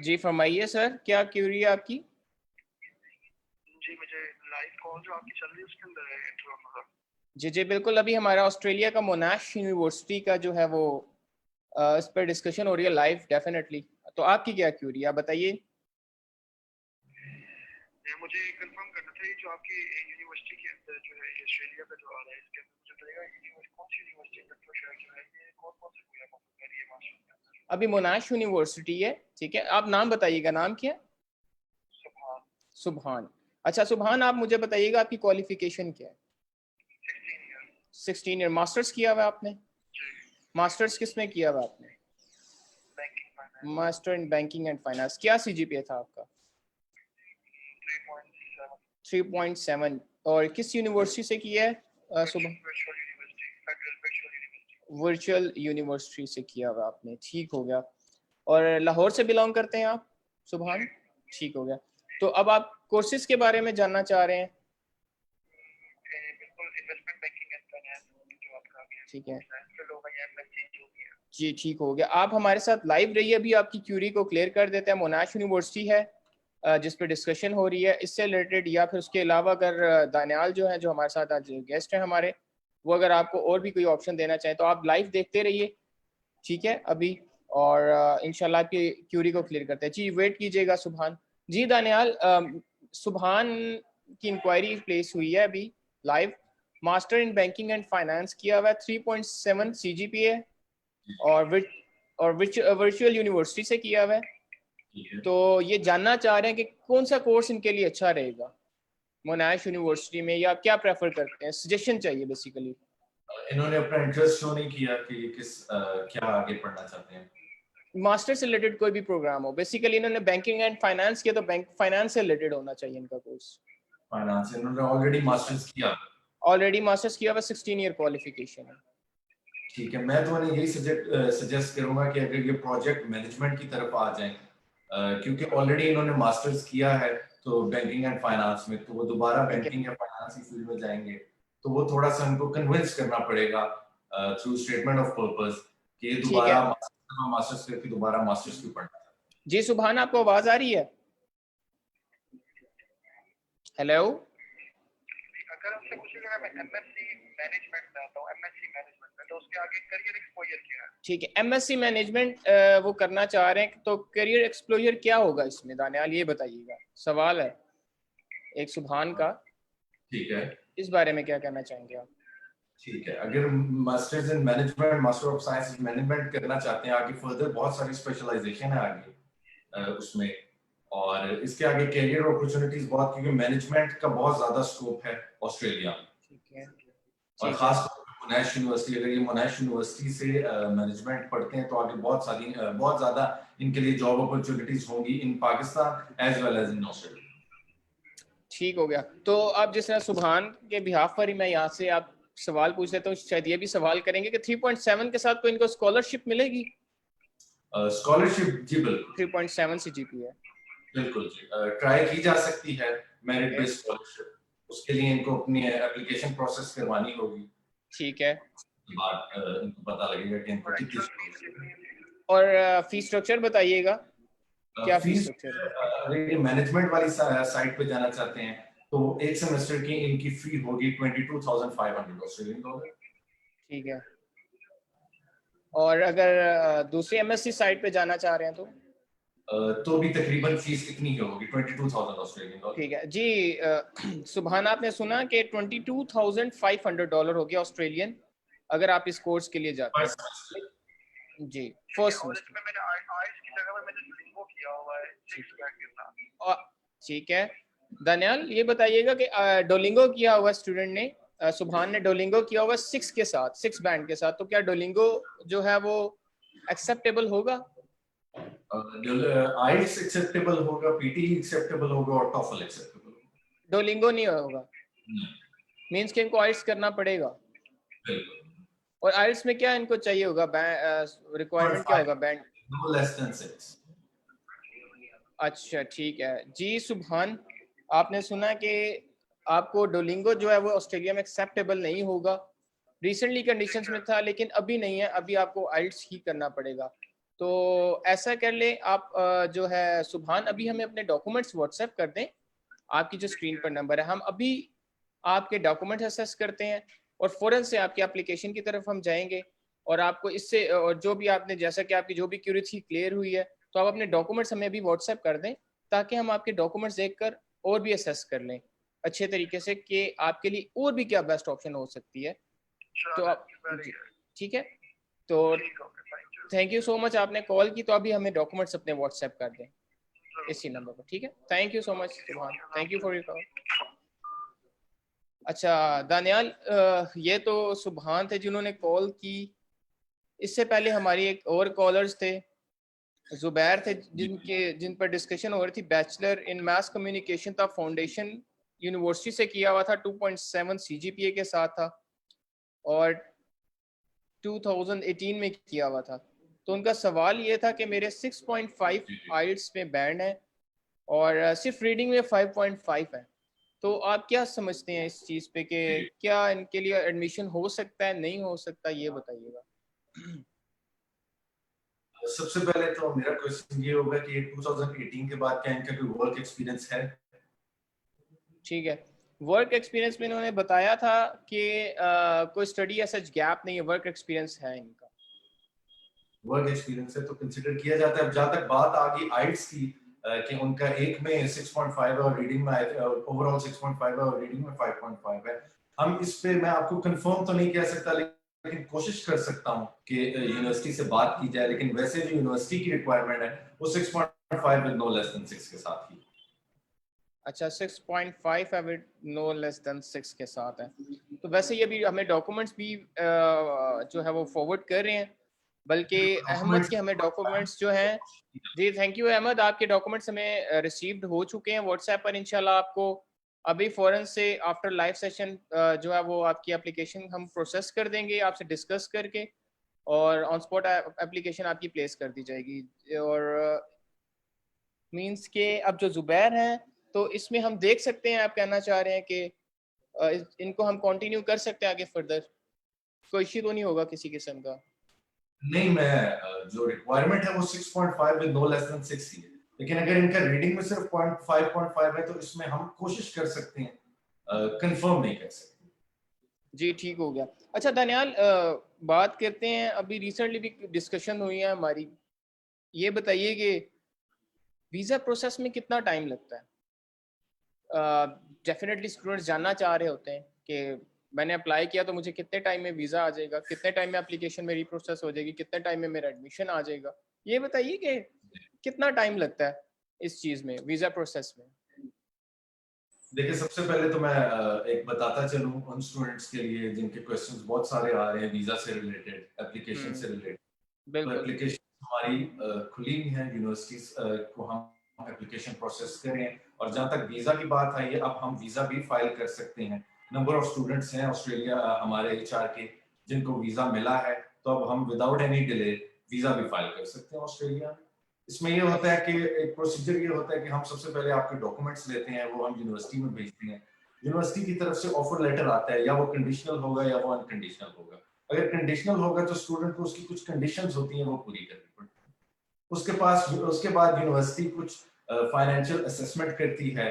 जी फरमाइए सर, क्या क्यूरी है आपकी?
जी मुझे लाइव कॉल जो आपकी चल रही है उसके अंदर इंटरव्यू होगा।
जी जी बिल्कुल, अभी हमारा ऑस्ट्रेलिया का मोनाश यूनिवर्सिटी का जो है वो इस पर डिस्कशन हो रही है लाइव, डेफिनेटली। तो आपकी क्या क्यूरी है, आप बताइए।
मुझे कंफर्म करना था, ये जो आपकी यूनिवर्सिटी के अंदर जो है ऑस्ट्रेलिया का जो आ रहा है, इसके अंदर मुझे बताइएगा कौन सी यूनिवर्सिटी का जो है ये कौन कौन से प्रोग्राम ऑफर कर रही है मास्टर?
अभी मोनाश यूनिवर्सिटी है, ठीक है। आप नाम बताइएगा, नाम क्या है?
सुभान।
सुभान। अच्छा सुभान, आप मुझे बताइएगा आपकी क्वालिफिकेशन क्या है? 16 ईयर। मास्टर्स किया हुआ आपने? मास्टर्स किस में किया हुआ आपने? Master in banking and finance. क्या CGPA था आपका? 3.7। और किस यूनिवर्सिटी से किया है सुबह? वर्चुअल यूनिवर्सिटी से किया हुआ आपने, ठीक हो गया। और लाहौर से बिलोंग करते हैं आप सुभान? ठीक हो गया। तो अब आप कोर्सेज के बारे में जानना चाह रहे हैं?
बिल्कुल इन्वेस्टमेंट बैंकिंग एंड फाइनेंस जो आपका आगे
ठीक है
फिर होगा या एमएससी जो भी है।
जी, ठीक हो गया। आप हमारे साथ लाइव रहिए, अभी आपकी क्यूरी को क्लियर कर देते हैं। मोनाश यूनिवर्सिटी है जिस पे डिस्कशन हो रही है इससे रिलेटेड, या फिर उसके अलावा अगर दानियाल जो है, जो हमारे साथ आज गेस्ट हैं हमारे, वो अगर आपको और भी कोई ऑप्शन देना चाहें तो आप लाइव देखते रहिए, ठीक है अभी। और इंशाल्लाह आपकी क्यूरी को क्लियर करते हैं। जी वेट कीजिएगा सुभान। जी दानियाल, सुभान की इंक्वायरी प्लेस हुई है अभी live. Master in banking and finance किया हुआ है, 3.7 CGPA और वर्चुअल यूनिवर्सिटी से किया हुआ है। तो ये जानना चाह रहे हैं कि कौन सा कोर्स इनके लिए अच्छा रहेगा मोनाश यूनिवर्सिटी में, या क्या प्रेफर करते हैं, सजेशन चाहिए बेसिकली।
इन्होंने अपना इंटरेस्ट शो नहीं किया कि क्या आगे पढ़ना चाहते हैं।
मास्टर से रिलेटेड कोई भी प्रोग्राम हो, बेसिकली इन्होंने बैंकिंग एंड फाइनेंस किया तो बैंक फाइनेंस से रिलेटेड होना चाहिए इनका कोर्स।
फाइनेंस इन्होंने ऑलरेडी मास्टर्स किया।
ऑलरेडी मास्टर्स किया हुआ, 16 ईयर क्वालिफिकेशन है।
ठीक है, मैं तुम्हें यही सजेस्ट करूंगा कि अगर ये प्रोजेक्ट मैनेजमेंट की तरफ आ जाएं, क्योंकि ऑलरेडी इन्होंने मास्टर्स किया है तो बैंकिंग एंड फाइनेंस में, तो वो दोबारा बैंकिंग या फाइनेंस की फील्ड में जाएंगे तो वो थोड़ा सा उनको कन्विंस करना पड़ेगा थ्रू स्टेटमेंट ऑफ पर्पस कि ये
ठीक है।
दोबारा मास्टर्स करके दोबारा मास्टर्स क्यों पढ़ना है।
जी सुभान, आपको आवाज आ रही है? हेलो।
अगर हमसे पूछेगा मैं एमएससी मैनेजमेंट में आता हूँ, एमएससी मैनेजमेंट में, तो उसके आगे करियर एक्सपोजर क्या है?
ठीक है, एमएससी मैनेजमेंट वो करना चाह रहे हैं, तो करियर एक्सप्लोजर क्या होगा इसमें दानियाल, ये बताइएगा। सवाल है एक सुभान का,
ठीक है,
इस बारे में क्या कहना चाहेंगे आप?
ठीक है। अगर masters in management, master of science in management करना चाहते हैं आगे फर्दर, बहुत सारी स्पेशलाइजेशन है आगे उसमें, और इसके आगे कैरियर अपॉर्चुनिटीज बहुत, क्योंकि मैनेजमेंट का बहुत ज्यादा स्कोप है ऑस्ट्रेलिया।
ठीक है,
और खास तौर पर मोनाश यूनिवर्सिटी, अगर ये मोनाश यूनिवर्सिटी से मैनेजमेंट पढ़ते हैं तो आगे बहुत ज्यादा इनके लिए जॉब अपॉर्चुनिटीज होंगी in Pakistan as well as in Australia.
ठीक हो गया। तो आप जिस तरह सुभान के बिहाफ पर ही मैं यहाँ से आप सवाल पूछ लेता हूँ, शायद ये भी सवाल करेंगे कि 3.7 के साथ कोई इनको स्कॉलरशिप मिलेगी?
स्कॉलरशिप जी बिल्कुल
3.7 CGPA है।
बिल्कुल जी, ट्राई की जा सकती है मेरिट बेस्ड स्कॉलरशिप। उसके लिए इनको अपनी एप्लीकेशन प्रोसेस करवानी होगी।
ठीक है,
बाद इनको पता लगेगा कि इनको कितनी।
और फीस स्ट्रक्चर बताइएगा, क्या फीस स्ट्रक्चर है?
अगर ये मैनेजमेंट वाली साइट पे जाना चाहते हैं तो एक सेमेस्टर की इनकी फी होगी 22,500 ऑस्ट्रेलियन डॉलर।
ठीक है, और अगर दूसरी MSc साइट पे जाना चाह रहे हैं
तो भी तकरीबन फीस इतनी ही होगी, 22,000 ऑस्ट्रेलियन डॉलर।
ठीक है जी। सुभान, आपने सुना कि $22,500 हो गया ऑस्ट्रेलियन अगर आप इस कोर्स के लिए जाते हैं जी, फर्स्ट
और
सेमेस्टर।
इसमें मैंने आइल्स की जगह पे मैंने डुओलिंगो किया हुआ है 6 बैक के साथ।
और ठीक है दानियाल, ये बताइएगा कि डोलिंगो किया हुआ स्टूडेंट ने, सुभान ने डोलिंगो किया हुआ 6 के साथ, 6 बैंड के साथ, तो क्या डोलिंगो जो है वो एक्सेप्टेबल होगा?
आइल्स एक्सेप्टेबल होगा, पीटी एक्सेप्टेबल होगा और टॉफल एक्सेप्टेबल होगा।
डोलिंगो नहीं होगा? मींस कि इनको आइल्स करना पड़ेगा।
बिल्कुल।
और आइल्स में क्या इनको चाहिए होगा, रिक्वायरमेंट क्या होगा बैंड?
No less than 6।
अच्छा ठीक है जी सुभान, आपने सुना कि आपको डोलिंगो जो है वो ऑस्ट्रेलिया में एक्सेप्टेबल नहीं होगा। रिसेंटली कंडीशंस में था लेकिन अभी नहीं है, अभी आपको आइल्स ही करना पड़ेगा। तो ऐसा कर ले आप, जो है सुभान, अभी हमें अपने डॉक्यूमेंट्स व्हाट्सएप कर दें, आपकी जो स्क्रीन पर नंबर है, हम अभी आपके डॉक्यूमेंट असेस करते हैं और फ़ौरन से आपकी एप्लीकेशन की तरफ हम जाएंगे। और आपको इससे, और जो भी आपने, जैसा कि आपकी जो भी क्यूरी थी क्लियर हुई है, तो आप अपने डॉक्यूमेंट्स हमें अभी व्हाट्सएप कर दें ताकि हम आपके डॉक्यूमेंट्स देखकर और भी असेस कर लें अच्छे तरीके से कि आपके लिए और भी क्या बेस्ट ऑप्शन हो सकती है। तो आप ठीक है, तो थैंक यू सो मच, आपने कॉल की। तो अभी हमें डॉक्यूमेंट्स अपने व्हाट्सएप कर दें इसी नंबर पर, ठीक है? थैंक यू सो मच सुभान, thank you for your call. अच्छा दानियाल, ये तो सुभान थे जिन्होंने कॉल की। इससे पहले हमारी एक और कॉलर्स थे, जुबैर थे, जिन पर डिस्कशन हो रही थी। बैचलर इन मास कम्युनिकेशन था, फाउंडेशन यूनिवर्सिटी से किया हुआ था, 2.7 CGPA के साथ था और 2018 में किया हुआ था। तो उनका सवाल ये था कि मेरे 6.5 आइल्स में बैंड है और सिर्फ रीडिंग में 5.5 है, तो आप क्या समझते हैं इस चीज़ पे कि क्या इनके लिए एडमिशन हो सकता है, नहीं हो सकता, ये बताइएगा।
सबसे पहले तो मेरा क्वेश्चन ये होगा कि 2018 के बाद क्या इनका कोई वर्क एक्सपीरियंस है?
ठीक है, वर्क एक्सपीरियंस में इन्होंने बताया था कि कोई स्टडी या सच गैप नहीं है, वर्क एक्सपीरियंस है इनका।
वर्क एक्सपीरियंस है तो कंसीडर किया जाता है। अब जहां तक बात आ गई आइट्स की कि उनका एक में 6.5 है और रीडिंग में ओवरऑल 6.5 है और रीडिंग में 5.5 है, हम इस पे मैं आपको कंफर्म तो नहीं कह सकता, लेकिन कोशिश कर सकता हूं कि यूनिवर्सिटी से बात की जाए। लेकिन वैसे जो यूनिवर्सिटी की रिक्वायरमेंट है वो 6.5 विद नो लेस देन 6 के साथ ही।
अच्छा, 6.5 है विद नो लेस देन 6 के साथ है। तो वैसे ये भी हमें डॉक्यूमेंट्स भी जो है वो फॉरवर्ड कर रहे हैं, बल्कि अहमद के हमें डॉक्यूमेंट्स जो हैं, जी थैंक यू अहमद, आपके डॉक्यूमेंट्स हमें रिसीव्ड हो चुके हैं व्हाट्सएप पर। इंशाल्लाह आपको अभी फ़ौरन से आफ्टर लाइव सेशन जो है वो आपकी एप्लीकेशन हम प्रोसेस कर देंगे आपसे डिस्कस करके, और ऑन स्पॉट एप्लीकेशन आपकी प्लेस कर दी जाएगी। और मींस के अब जो जुबैर हैं, तो इसमें हम देख सकते हैं, आप कहना चाह रहे हैं कि इनको हम कंटिन्यू कर सकते हैं आगे फर्दर, कोई इश्यू तो नहीं होगा किसी किस्म का?
नहीं, मैं जो रिक्वायरमेंट है वो 6.5 विद नो लेस देन 6 ही है। लेकिन अगर इनका रीडिंग में सिर्फ 5.5 है तो इसमें हम कोशिश कर सकते हैं, कंफर्म नहीं कर सकते।
जी ठीक हो गया। अच्छा दानियाल, बात करते हैं, अभी रिसेंटली भी डिस्कशन हुई है हमारी, ये बताइए कि वीज़ा प्रोसेस में कितना टाइम लगता है? डेफिनेटली स्टूडेंट्स जानना चाह रहे होते हैं कि मैंने अप्लाई किया तो मुझे कितने टाइम में वीज़ा आ जाएगा, कितने टाइम में एप्लीकेशन मेरी प्रोसेस हो जाएगी, कितने टाइम में मेरा एडमिशन आ जाएगा। ये बताइए कि कितना टाइम लगता है इस चीज़ में, वीज़ा प्रोसेस में?
देखिए, सबसे पहले तो मैं एक बताता चलूं उन स्टूडेंट्स के लिए जिनके क्वेश्चंस बहुत सारे आ रहे हैं वीजा से रिलेटेड, एप्लीकेशन से रिलेटेड। तो
बिल्कुल।
एप्लीकेशन हमारी खुली हुई है, यूनिवर्सिटीज को हम एप्लीकेशन प्रोसेस करें। और जहां तक वीजा की बात आई है, अब हम वीजा भी फाइल कर सकते हैं। नंबर ऑफ स्टूडेंट्स हैं ऑस्ट्रेलिया हमारे एचआर के जिनको वीजा मिला है, तो अब हम विदाउट एनी डिले वीजा भी फाइल कर सकते हैं ऑस्ट्रेलिया में। इसमें ये होता है कि एक प्रोसीजर ये होता है कि हम सबसे पहले आपके डॉक्यूमेंट्स लेते हैं, वो हम यूनिवर्सिटी में भेजते हैं। यूनिवर्सिटी की तरफ से ऑफर लेटर आता है, या वो कंडीशनल होगा या वो अनकंडीशनल होगा। अगर कंडीशनल होगा तो स्टूडेंट को उसकी कुछ कंडीशंस होती हैं वो पूरी करनी पड़ती है। उसके बाद यूनिवर्सिटी कुछ फाइनेंशियल असेसमेंट करती है।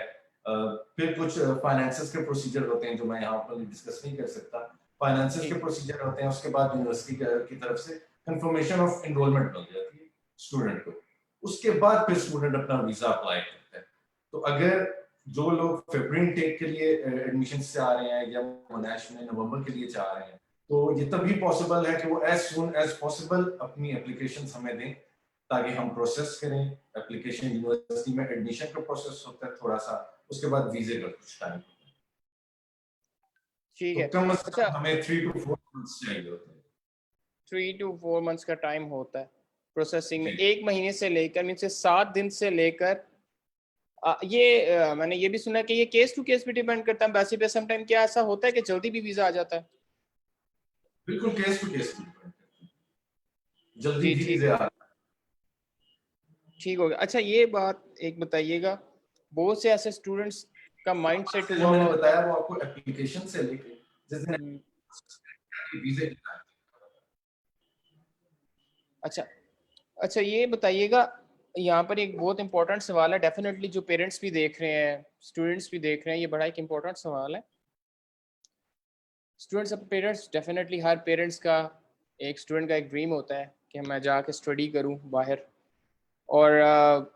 फिर कुछ फाइनेंसेस के प्रोसीजर होते हैं जो मैं यहाँ पर डिस्कस नहीं कर सकता। फाइनेंसेस के प्रोसीजर होते हैं, उसके बाद यूनिवर्सिटी की तरफ से कंफर्मेशन ऑफ एनरोलमेंट मिल जाती है स्टूडेंट को। उसके बाद फिर स्टूडेंट अपना वीजा अप्लाई करता है। तो अगर जो लोग फरवरी टेक के लिए एडमिशन से आ रहे हैं या मोनाश में नवंबर के लिए चाह रहे हैं, तो ये तभी पॉसिबल है कि वो एज सून एज पॉसिबल अपनी एप्लीकेशन हमें दें ताकि हम प्रोसेस करें। एप्लीकेशन यूनिवर्सिटी में एडमिशन का प्रोसेस होता है थोड़ा सा, उसके बाद वीजे का कुछ टाइम होता है।
ठीक
तो
है।
कम से
अच्छा,
कम हमें 3 to 4 मंथ्स चाहिए होते हैं।
3 to 4 मंथ्स का टाइम होता है प्रोसेसिंग में,
जी।
1 महीने से लेकर, मीन से 7 दिन से लेकर। मैंने ये भी सुना कि ये केस टू केस भी डिपेंड करता है, वैसे पे सम टाइम क्या ऐसा होता है कि जल्दी भी वीजा आ जाता है?
बिल्कुल केस टू केस डिपेंड करता है, जल्दी
जी
भी
ठीक,
वीजे आ।
ठीक हो गया। अच्छा ये बात एक बताइएगा, बहुत से ऐसे स्टूडेंट्स का माइंड सेट
जो
हुआ हुआ
मैंने
होता है।
बताया वो आपको एप्लीकेशन से लेके जिस दिन
हम्म,
वीजे की टाइम।
अच्छा, अच्छा ये बताइएगा, यहाँ पर एक बहुत इंपॉर्टेंट सवाल है, डेफिनेटली जो पेरेंट्स भी देख रहे हैं, स्टूडेंट्स भी देख रहे हैं, ये बड़ा एक इंपॉर्टेंट सवाल है। स्टूडेंट्स अब पेरेंट्स डेफिनेटली, हर पेरेंट्स का, एक स्टूडेंट का एक ड्रीम होता है कि मैं जाके स्टडी करूं बाहर। और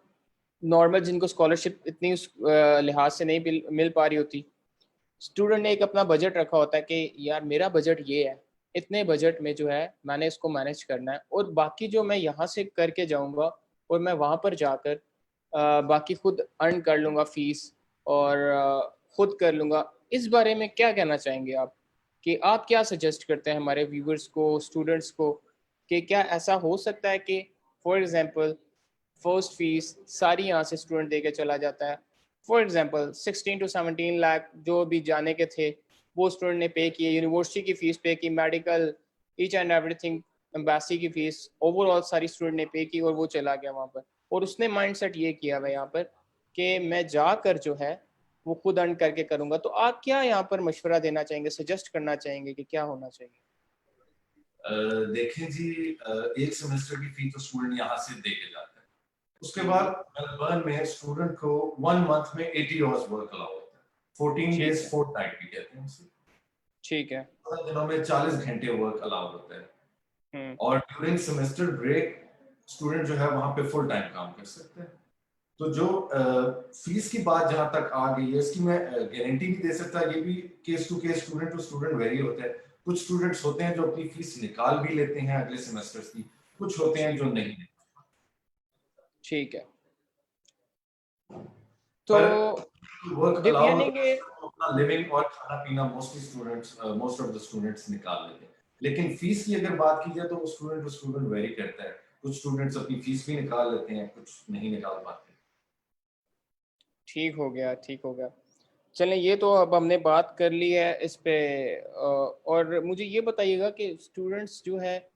नॉर्मल जिनको स्कॉलरशिप इतनी उस लिहाज से नहीं मिल पा रही होती, स्टूडेंट ने एक अपना बजट रखा होता है कि यार मेरा बजट ये है, इतने बजट में जो है मैंने इसको मैनेज करना है, और बाकी जो मैं यहाँ से करके जाऊँगा और मैं वहाँ पर जाकर बाकी खुद अर्न कर लूँगा फीस, और खुद कर लूँगा। इस बारे में क्या कहना चाहेंगे आप, कि आप क्या सजेस्ट करते हैं हमारे व्यूवर्स को, स्टूडेंट्स को, कि क्या ऐसा हो सकता है कि फॉर एग्जांपल फर्स्ट फीस सारी यहाँ से स्टूडेंट दे के चला जाता है, फॉर एग्जांपल 16 to 17 लाख जो भी जाने के थे वो स्टूडेंट ने पे किए, यूनिवर्सिटी की फीस पे की, medical, each and everything, embassy की फीस ओवरऑल सारी स्टूडेंट ने पे की और वो चला गया वहाँ पर, और उसने माइंडसेट ये किया हुआ यहाँ पर कि मैं जाकर जो है वो खुद अर्न करके करूंगा। तो आप क्या यहाँ पर मशवरा देना चाहेंगे, सजेस्ट करना चाहेंगे कि क्या होना चाहिए?
देखें जी, एक सेमेस्टर की फी तो स्टूडेंट यहाँ से दे के जाता है। उसके बाद मेलबर्न में स्टूडेंट को 1 मंथ में 80 आवर्स वर्क अलाउ होता है। 14
ठीक
डेज
है,
फोर्टनाइट भी कहते हैं उसे।
ठीक है।
15 दिनों में 40 घंटे वर्क अलाउ होता है।
हम्म,
और ड्यूरिंग सेमेस्टर ब्रेक स्टूडेंट जो है वहां पे फुल टाइम काम कर सकते हैं। तो जो फीस की बात जहां तक आ गई है, इसकी मैं गारंटी नहीं दे सकता, ये भी case to case, student to student vary होता है। कुछ स्टूडेंट्स होते हैं जो अपनी फीस निकाल भी लेते हैं अगले सेमेस्टर्स की, कुछ होते हैं
ठीक,
जो नहीं।
ठीक है। तो
पर वर्क अलाउड
यानी कि
अपना लिविंग और खाना पीना मोस्ट ऑफ द स्टूडेंट्स निकाल लेते हैं। लेकिन फीस की अगर बात की जाए तो स्टूडेंट टू स्टूडेंट वेरी करता है। कुछ स्टूडेंट्स अपनी फीस भी निकाल लेते हैं, कुछ नहीं निकाल पाते।
ठीक हो गया, ठीक हो गया। चलें, ये तो अब हमने बात कर ली है इस पे। और मुझे ये बताइएगा कि स्टूडेंट्स जो है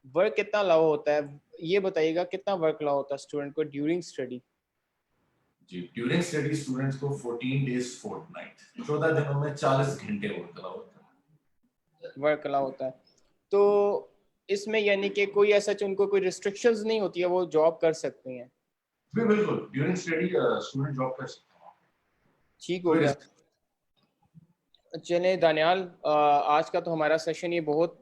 वर्क कितना अलाउ होता है, ये बताइएगा कितना वर्क अलाउ होता है स्टूडेंट को ड्यूरिंग स्टडी?
जी, ड्यूरिंग स्टडी स्टूडेंट्स को 14 डेज फोर्टनाइट, 14 दिनों में 40 घंटे वर्क अलाउ होता है।
वर्क अलाउ होता है। तो इसमें यानी कि कोई ऐसा उनको कोई रिस्ट्रिक्शंस नहीं होती है, वो जॉब कर सकते हैं?
भी बिल्कुल, ड्यूरिंग स्टडी स्टूडेंट जॉब कर सकते हैं।
ठीक हो
कोई
गया। चले दानियाल, आज का तो हमारा सेशन ये बहुत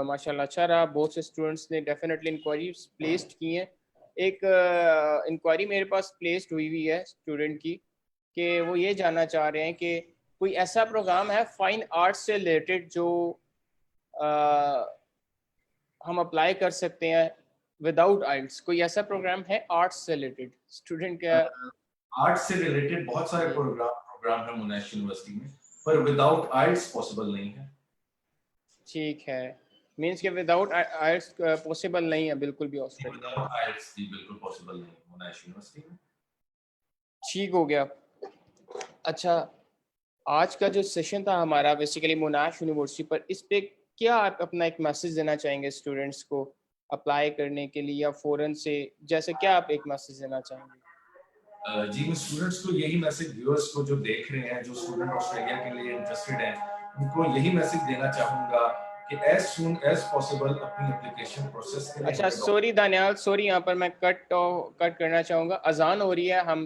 माशाल्लाह अच्छा रहा। बहुत से स्टूडेंट्स ने डेफिनेटली इंक्वायरीज प्लेस्ड की हैं। एक इंक्वायरी मेरे पास प्लेस्ड हुई है स्टूडेंट की कि वो ये जानना चाह रहे हैं कि कोई ऐसा प्रोग्राम है फाइन आर्ट्स से रिलेटेड जो अ, हम अप्लाई कर सकते हैं विदाउट आइल्स। कोई ऐसा प्रोग्राम है आर्ट्स से रिलेटेड स्टूडेंट का?
आर्ट से रिलेटेड बहुत सारे प्रोग्राम है मोनाश यूनिवर्सिटी में, पर विदाउट आइल्स पॉसिबल नहीं है।
ठीक है, मीन्स के विदाउट आइल्स पॉसिबल नहीं है बिल्कुल भी ऑस्ट्रेलिया में।
विदाउट आइल्स जी बिल्कुल पॉसिबल नहीं है मोनाश यूनिवर्सिटी में।
ठीक हो गया। अच्छा, आज का जो सेशन था हमारा बेसिकली मोनाश यूनिवर्सिटी पर, इस पे क्या आप अपना एक मैसेज देना चाहेंगे स्टूडेंट्स को अप्लाई करने के लिए, या फॉरेन से, जैसे क्या आप एक मैसेज देना चाहेंगे?
जी, मैं स्टूडेंट्स को यही मैसेज, व्यूअर्स को जो देख रहे हैं, जो स्टूडेंट ऑस्ट्रेलिया के लिए इंटरेस्टेड हैं, उनको यही मैसेज देना चाहूंगा कि एज सून एज पॉसिबल अपनी एप्लीकेशन प्रोसेस करें।
अच्छा, सॉरी दानियाल, सॉरी, यहाँ पर मैं कट करना चाहूँगा। अजान हो रही है, हम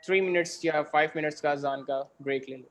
3 मिनट्स या 5 मिनट्स का अजान का ब्रेक ले लें।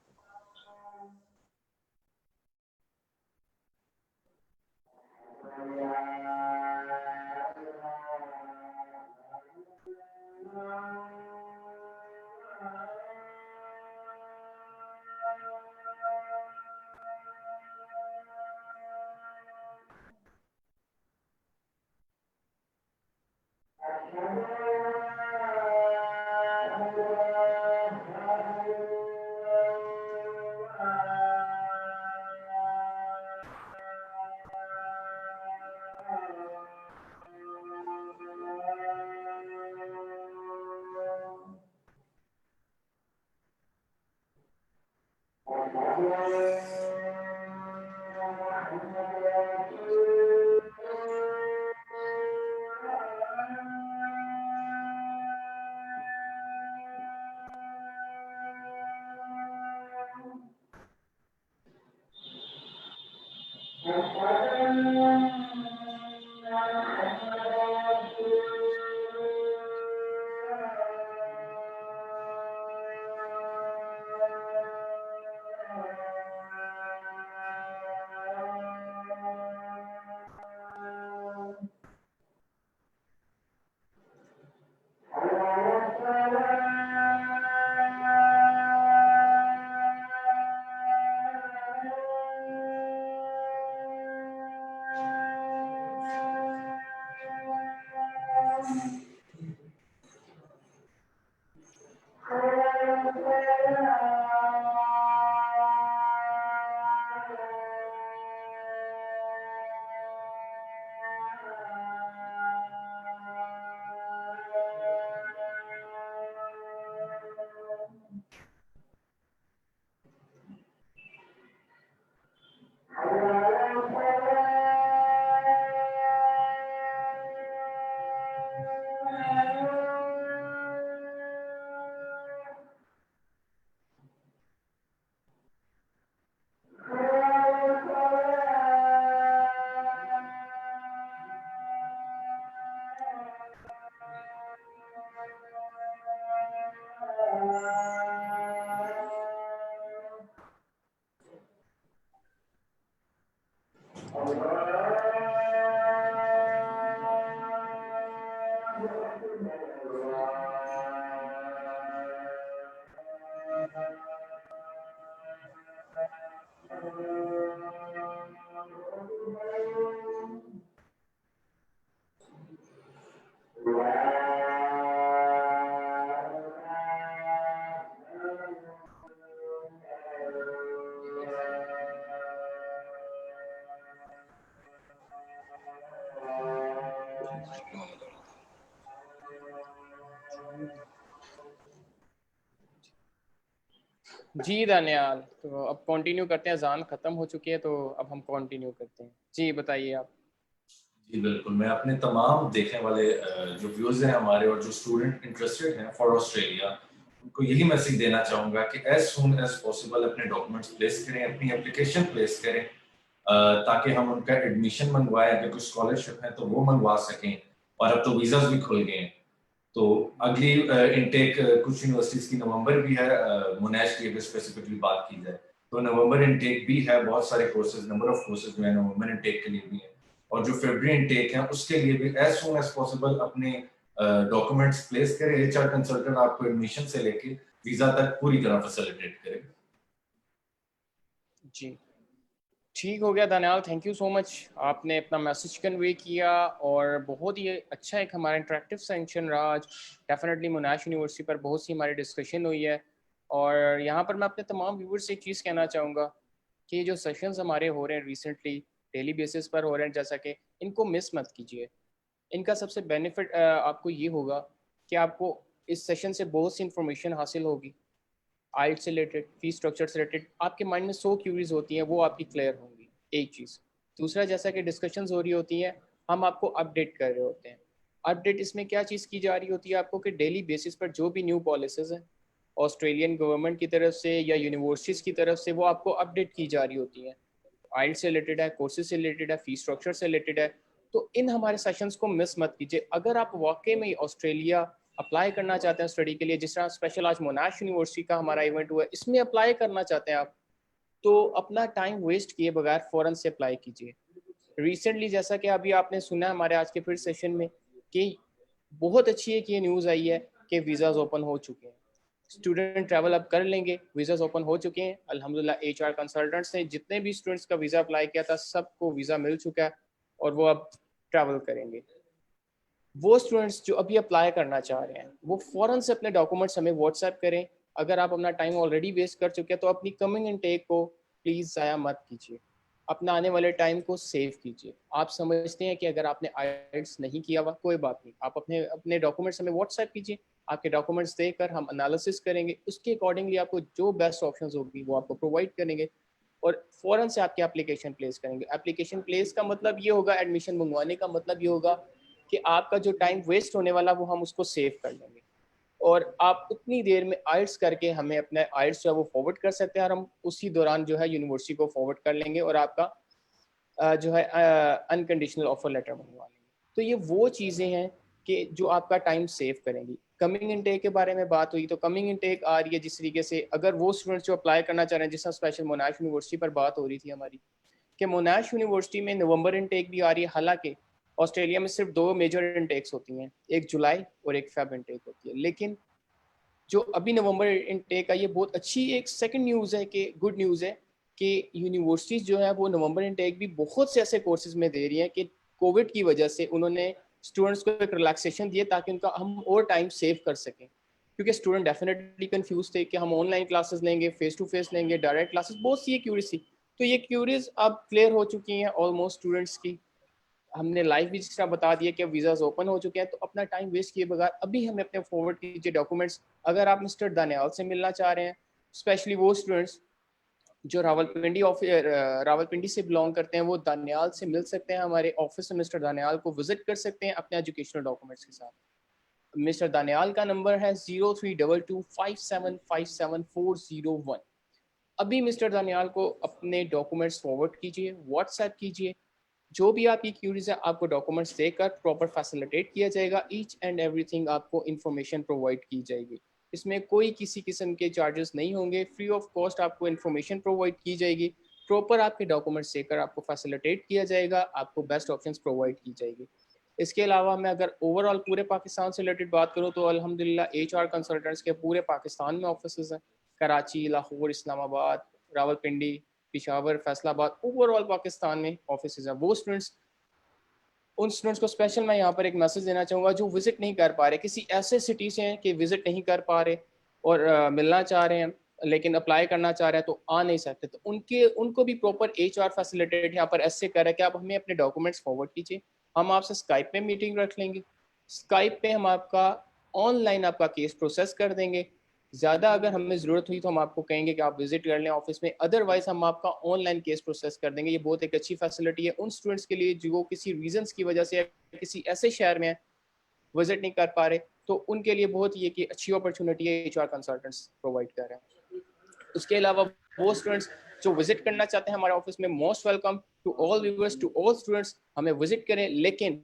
जी दानियाल, तो अब कंटिन्यू करते हैं। अजान ख़त्म हो चुकी है तो अब हम कंटिन्यू करते हैं। जी बताइए आप।
जी बिल्कुल, मैं अपने तमाम देखने वाले जो व्यूअर्स हैं हमारे और जो स्टूडेंट इंटरेस्टेड हैं फॉर ऑस्ट्रेलिया, उनको यही मैसेज देना चाहूँगा कि एज सून एज पॉसिबल अपने डॉक्यूमेंट्स प्लेस करें, अपनी एप्लीकेशन प्लेस करें, ताकि हम उनका एडमिशन मंगवाएं। अगर कोई स्कॉलरशिप है तो वो मंगवा सकें, और अब तो वीज़ाज भी खुल गए हैं। तो अगली इनटेक कुछ यूनिवर्सिटीज की नवंबर भी है, मुनैश की अगर स्पेसिफिकली बात की जाए तो नवंबर इनटेक भी है। बहुत सारे कोर्सेज, नंबर ऑफ कोर्सेज जो है नवंबर इनटेक के लिए भी है, और जो फरवरी इनटेक है उसके लिए भी एज सून एज पॉसिबल अपने डॉक्यूमेंट्स प्लेस करें। एचआर कंसल्टेंट आपको एडमिशन से लेके वीजा तक पूरी तरह फैसिलिटेट करे।
जी ठीक हो गया Daniyal, thank you so much. आपने अपना मैसेज कन्वे किया और बहुत ही अच्छा एक हमारा इंटरेक्टिव सेशन रहा आज। डेफिनेटली मोनाश यूनिवर्सिटी पर बहुत सी हमारी डिस्कशन हुई है, और यहाँ पर मैं अपने तमाम व्यूअर्स से एक चीज़ कहना चाहूँगा कि जो सेशंस हमारे हो रहे हैं रिसेंटली डेली बेसिस पर हो रहे हैं, जैसा कि इनको मिस मत कीजिए। इनका सबसे बेनिफिट आपको ये होगा कि आपको इस सेशन से बहुत सी इंफॉर्मेशन हासिल होगी। आइट से रिलेटेड, फी स्ट्रक्चर से रिलेटेड आपके माइंड में 100 क्यूरीज होती हैं, वो आपकी क्लियर होंगी। एक चीज़। दूसरा, जैसा कि डिस्कशंस हो रही होती हैं, हम आपको अपडेट कर रहे होते हैं। अपडेट इसमें क्या चीज़ की जा रही होती है आपको, कि डेली बेसिस पर जो भी न्यू पॉलिसीज़ हैं ऑस्ट्रेलियन गवर्नमेंट की तरफ से या यूनिवर्सिटीज़ की तरफ से, वो आपको अपडेट की जा रही होती हैं। आइट से रिलेटेड है, कोर्सेज से रिलेटेड है, फी स्ट्रक्चर से रिलेटेड है। तो इन हमारे सेशंस को मिस मत कीजिए। अगर आप वाकई में ऑस्ट्रेलिया अप्लाई करना चाहते हैं स्टडी के लिए, जिस तरह स्पेशल आज मोनाश यूनिवर्सिटी का हमारा इवेंट हुआ है, इसमें अप्लाई करना चाहते हैं आप, तो अपना टाइम वेस्ट किए बगैर फ़ौरन से अप्लाई कीजिए। रिसेंटली जैसा कि अभी आपने सुना हमारे आज के फिर सेशन में कि बहुत अच्छी एक ये न्यूज़ आई है कि वीज़ाज ओपन हो चुके हैं। स्टूडेंट ट्रैवल अब कर लेंगे, वीज़ाज ओपन हो चुके हैं अल्हम्दुलिल्लाह। एचआर कंसल्टेंट्स ने जितने भी स्टूडेंट्स का वीज़ा अप्लाई किया था सबको वीज़ा मिल चुका है, और वो अब ट्रैवल करेंगे। वो स्टूडेंट्स जो अभी अप्लाई करना चाह रहे हैं वो फ़ौरन से अपने डॉक्यूमेंट्स हमें व्हाट्सएप करें। अगर आप अपना टाइम ऑलरेडी वेस्ट कर चुके हैं तो अपनी कमिंग इनटेक को प्लीज़ ज़ाया मत कीजिए। अपना आने वाले टाइम को सेव कीजिए। आप समझते हैं कि अगर आपने आइल्स नहीं किया हुआ, कोई बात नहीं, आप अपने अपने डॉक्यूमेंट्स हमें व्हाट्सएप कीजिए। आपके डॉक्यूमेंट्स देखकर हम एनालिसिस करेंगे, उसके अकॉर्डिंगली आपको जो बेस्ट ऑप्शंस होगी वो आपको प्रोवाइड करेंगे, और फ़ौरन से आपकी एप्लीकेशन प्लेस करेंगे। एप्लीकेशन प्लेस का मतलब ये होगा, एडमिशन मंगवाने का मतलब ये होगा कि आपका जो टाइम वेस्ट होने वाला वो हम उसको सेव कर लेंगे, और आप उतनी देर में आइट्स करके हमें अपने आइट्स जो है वो फॉरवर्ड कर सकते हैं, और हम उसी दौरान जो है यूनिवर्सिटी को फॉरवर्ड कर लेंगे और आपका जो है अनकंडीशनल ऑफर लेटर मंगवा लेंगे। तो ये वो चीज़ें हैं कि जो आपका टाइम सेव करेंगी। कमिंग इनटेक के बारे में बात हुई, तो कमिंग इनटेक आ रही है जिस तरीके से, अगर वो स्टूडेंट्स जो अप्लाई करना चाह रहे हैं, जिस तरह स्पेशल मोनाश यूनिवर्सिटी पर बात हो रही थी हमारी, कि मोनाश यूनिवर्सिटी में नवंबर इनटेक भी आ रही है। हालांकि ऑस्ट्रेलिया में सिर्फ 2 मेजर इनटेक्स होती हैं, एक जुलाई और एक फेब इनटेक होती है, लेकिन जो अभी नवंबर इनटेक आई है, बहुत अच्छी एक सेकंड न्यूज़ है, कि गुड न्यूज़ है कि यूनिवर्सिटीज़ जो है वो नवंबर इनटेक भी बहुत से ऐसे कोर्सेज में दे रही हैं कि कोविड की वजह से उन्होंने स्टूडेंट्स को एक रिलैक्सेशन दिए ताकि उनका हम और टाइम सेव कर सकें। क्योंकि स्टूडेंट डेफिनेटली कंफ्यूज थे कि हम ऑनलाइन क्लासेस लेंगे, फेस टू फेस लेंगे, डायरेक्ट क्लासेस, बहुत सी क्यूरीज थी। तो ये क्यूरीज अब क्लियर हो चुकी हैं ऑलमोस्ट स्टूडेंट्स की। हमने लाइव भी जिस तरह बता दिया कि वीज़ाज ओपन हो चुके हैं, तो अपना टाइम वेस्ट किए बगैर अभी हमें अपने फॉरवर्ड कीजिए डॉक्यूमेंट्स। अगर आप मिस्टर दानियाल से मिलना चाह रहे हैं, स्पेशली वो स्टूडेंट्स जो रावलपिंडी से बिलोंग करते हैं, वो दानियाल से मिल सकते हैं। हमारे ऑफिस में मिस्टर दानियाल को विजिट कर सकते हैं अपने एजुकेशनल डॉक्यूमेंट्स के साथ। मिस्टर दानियाल का नंबर है 03225757 401। अभी मिस्टर दानियाल को अपने डॉक्यूमेंट्स फॉरवर्ड कीजिए, व्हाट्सएप कीजिए। जो भी आपकी क्यूरीज है आपको डॉक्यूमेंट्स देकर प्रॉपर फैसिलिटेट किया जाएगा। ईच एंड एवरीथिंग आपको इन्फॉर्मेशन प्रोवाइड की जाएगी। इसमें कोई किसी किस्म के चार्जेस नहीं होंगे, फ्री ऑफ कॉस्ट आपको इन्फॉर्मेशन प्रोवाइड की जाएगी। प्रॉपर आपके डॉक्यूमेंट्स देकर आपको फैसिलिटेट किया जाएगा, आपको बेस्ट ऑप्शंस प्रोवाइड की जाएगी। इसके अलावा मैं अगर ओवरऑल पूरे पाकिस्तान से रिलेटेड बात करूँ तो अल्हम्दुलिल्लाह एचआर कंसल्टेंट्स के पूरे पाकिस्तान में ऑफिस हैं। कराची, लाहौर, इस्लामाबाद, रावलपिंडी, पिशावर, फैसलाबाद, ओवरऑल पाकिस्तान में ऑफिस हैं। वो स्टूडेंट्स उन स्टूडेंट्स को स्पेशल मैं यहाँ पर एक मैसेज देना चाहूँगा जो विजिट नहीं कर पा रहे, किसी ऐसे सिटी से हैं कि विजिट नहीं कर पा रहे और मिलना चाह रहे हैं लेकिन अप्लाई करना चाह रहे हैं तो आ नहीं सकते, तो उनको भी प्रॉपर HR फैसिलिटेट यहाँ पर ऐसे कर रहा है कि आप हमें अपने डॉक्यूमेंट्स फॉरवर्ड कीजिए, हम आपसे स्काइप पे मीटिंग रख लेंगे, स्काइप पे हम आपका ऑनलाइन आपका केस प्रोसेस कर देंगे। ज़्यादा अगर हमें ज़रूरत हुई तो हम आपको कहेंगे कि आप विजिट कर लें ऑफिस में, अदरवाइज हम आपका ऑनलाइन केस प्रोसेस कर देंगे। ये बहुत एक अच्छी फैसिलिटी है उन स्टूडेंट्स के लिए जो किसी रीजंस की वजह से किसी ऐसे शहर में विजिट नहीं कर पा रहे, तो उनके लिए बहुत ये कि अच्छी अपॉर्चुनिटी है HR कंसल्टेंट्स प्रोवाइड कर रहे हैं। उसके अलावा वो स्टूडेंट्स जो विजिट करना चाहते हैं हमारे ऑफिस में, most welcome to all viewers, to all students, हमें विजिट करें लेकिन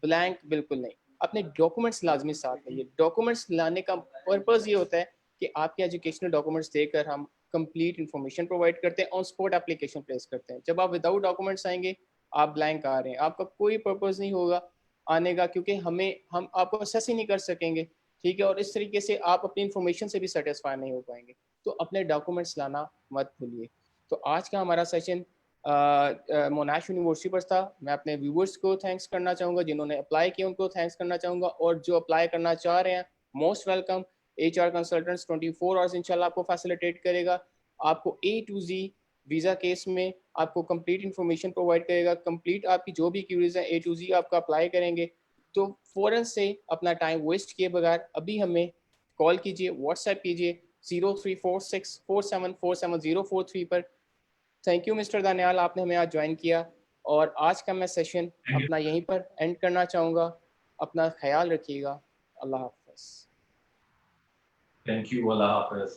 ब्लैंक बिल्कुल नहीं, अपने डॉक्यूमेंट्स लाजमी साथ लाइए। डॉक्यूमेंट्स लाने का पर्पज़ ये होता है कि आपके एजुकेशनल डॉक्यूमेंट्स देकर हम कंप्लीट इन्फॉर्मेशन प्रोवाइड करते हैं, ऑन स्पॉट एप्लीकेशन प्लेस करते हैं। जब आप विदाउट डॉक्यूमेंट्स आएंगे, आप ब्लैंक आ रहे हैं, आपका कोई पर्पज़ नहीं होगा आने का, क्योंकि हम आपको असेस ही नहीं कर सकेंगे, ठीक है, और इस तरीके से आप अपनी इन्फॉर्मेशन से भी सेटिस्फाई नहीं हो पाएंगे। तो अपने डॉक्यूमेंट्स लाना मत भूलिए। तो आज का हमारा सेशन मोनाश यूनिवर्सिटी पर था। मैं अपने व्यूवर्स को थैंक्स करना चाहूँगा, जिन्होंने अप्लाई किया उनको थैंक्स करना चाहूँगा, और जो अप्लाई करना चाह रहे हैं most welcome. HR consultants 24 hours इंशाल्लाह आपको फैसिलिटेट करेगा, आपको A to Z visa case में आपको कंप्लीट इन्फॉर्मेशन प्रोवाइड करेगा, कंप्लीट आपकी जो भी क्यूरीज हैं A to Z आपका अप्लाई करेंगे। तो फ़ौरन से अपना टाइम वेस्ट किए बगैर अभी हमें कॉल कीजिए, व्हाट्सएप कीजिए 034647474043 पर। थैंक यू मिस्टर दानियाल, आपने हमें आज ज्वाइन किया, और आज का मैं सेशन अपना यहीं पर एंड करना चाहूँगा। अपना ख्याल रखिएगा। अल्लाह हाफ़िज़।
Thank you. अल्लाह हाफ़िज़।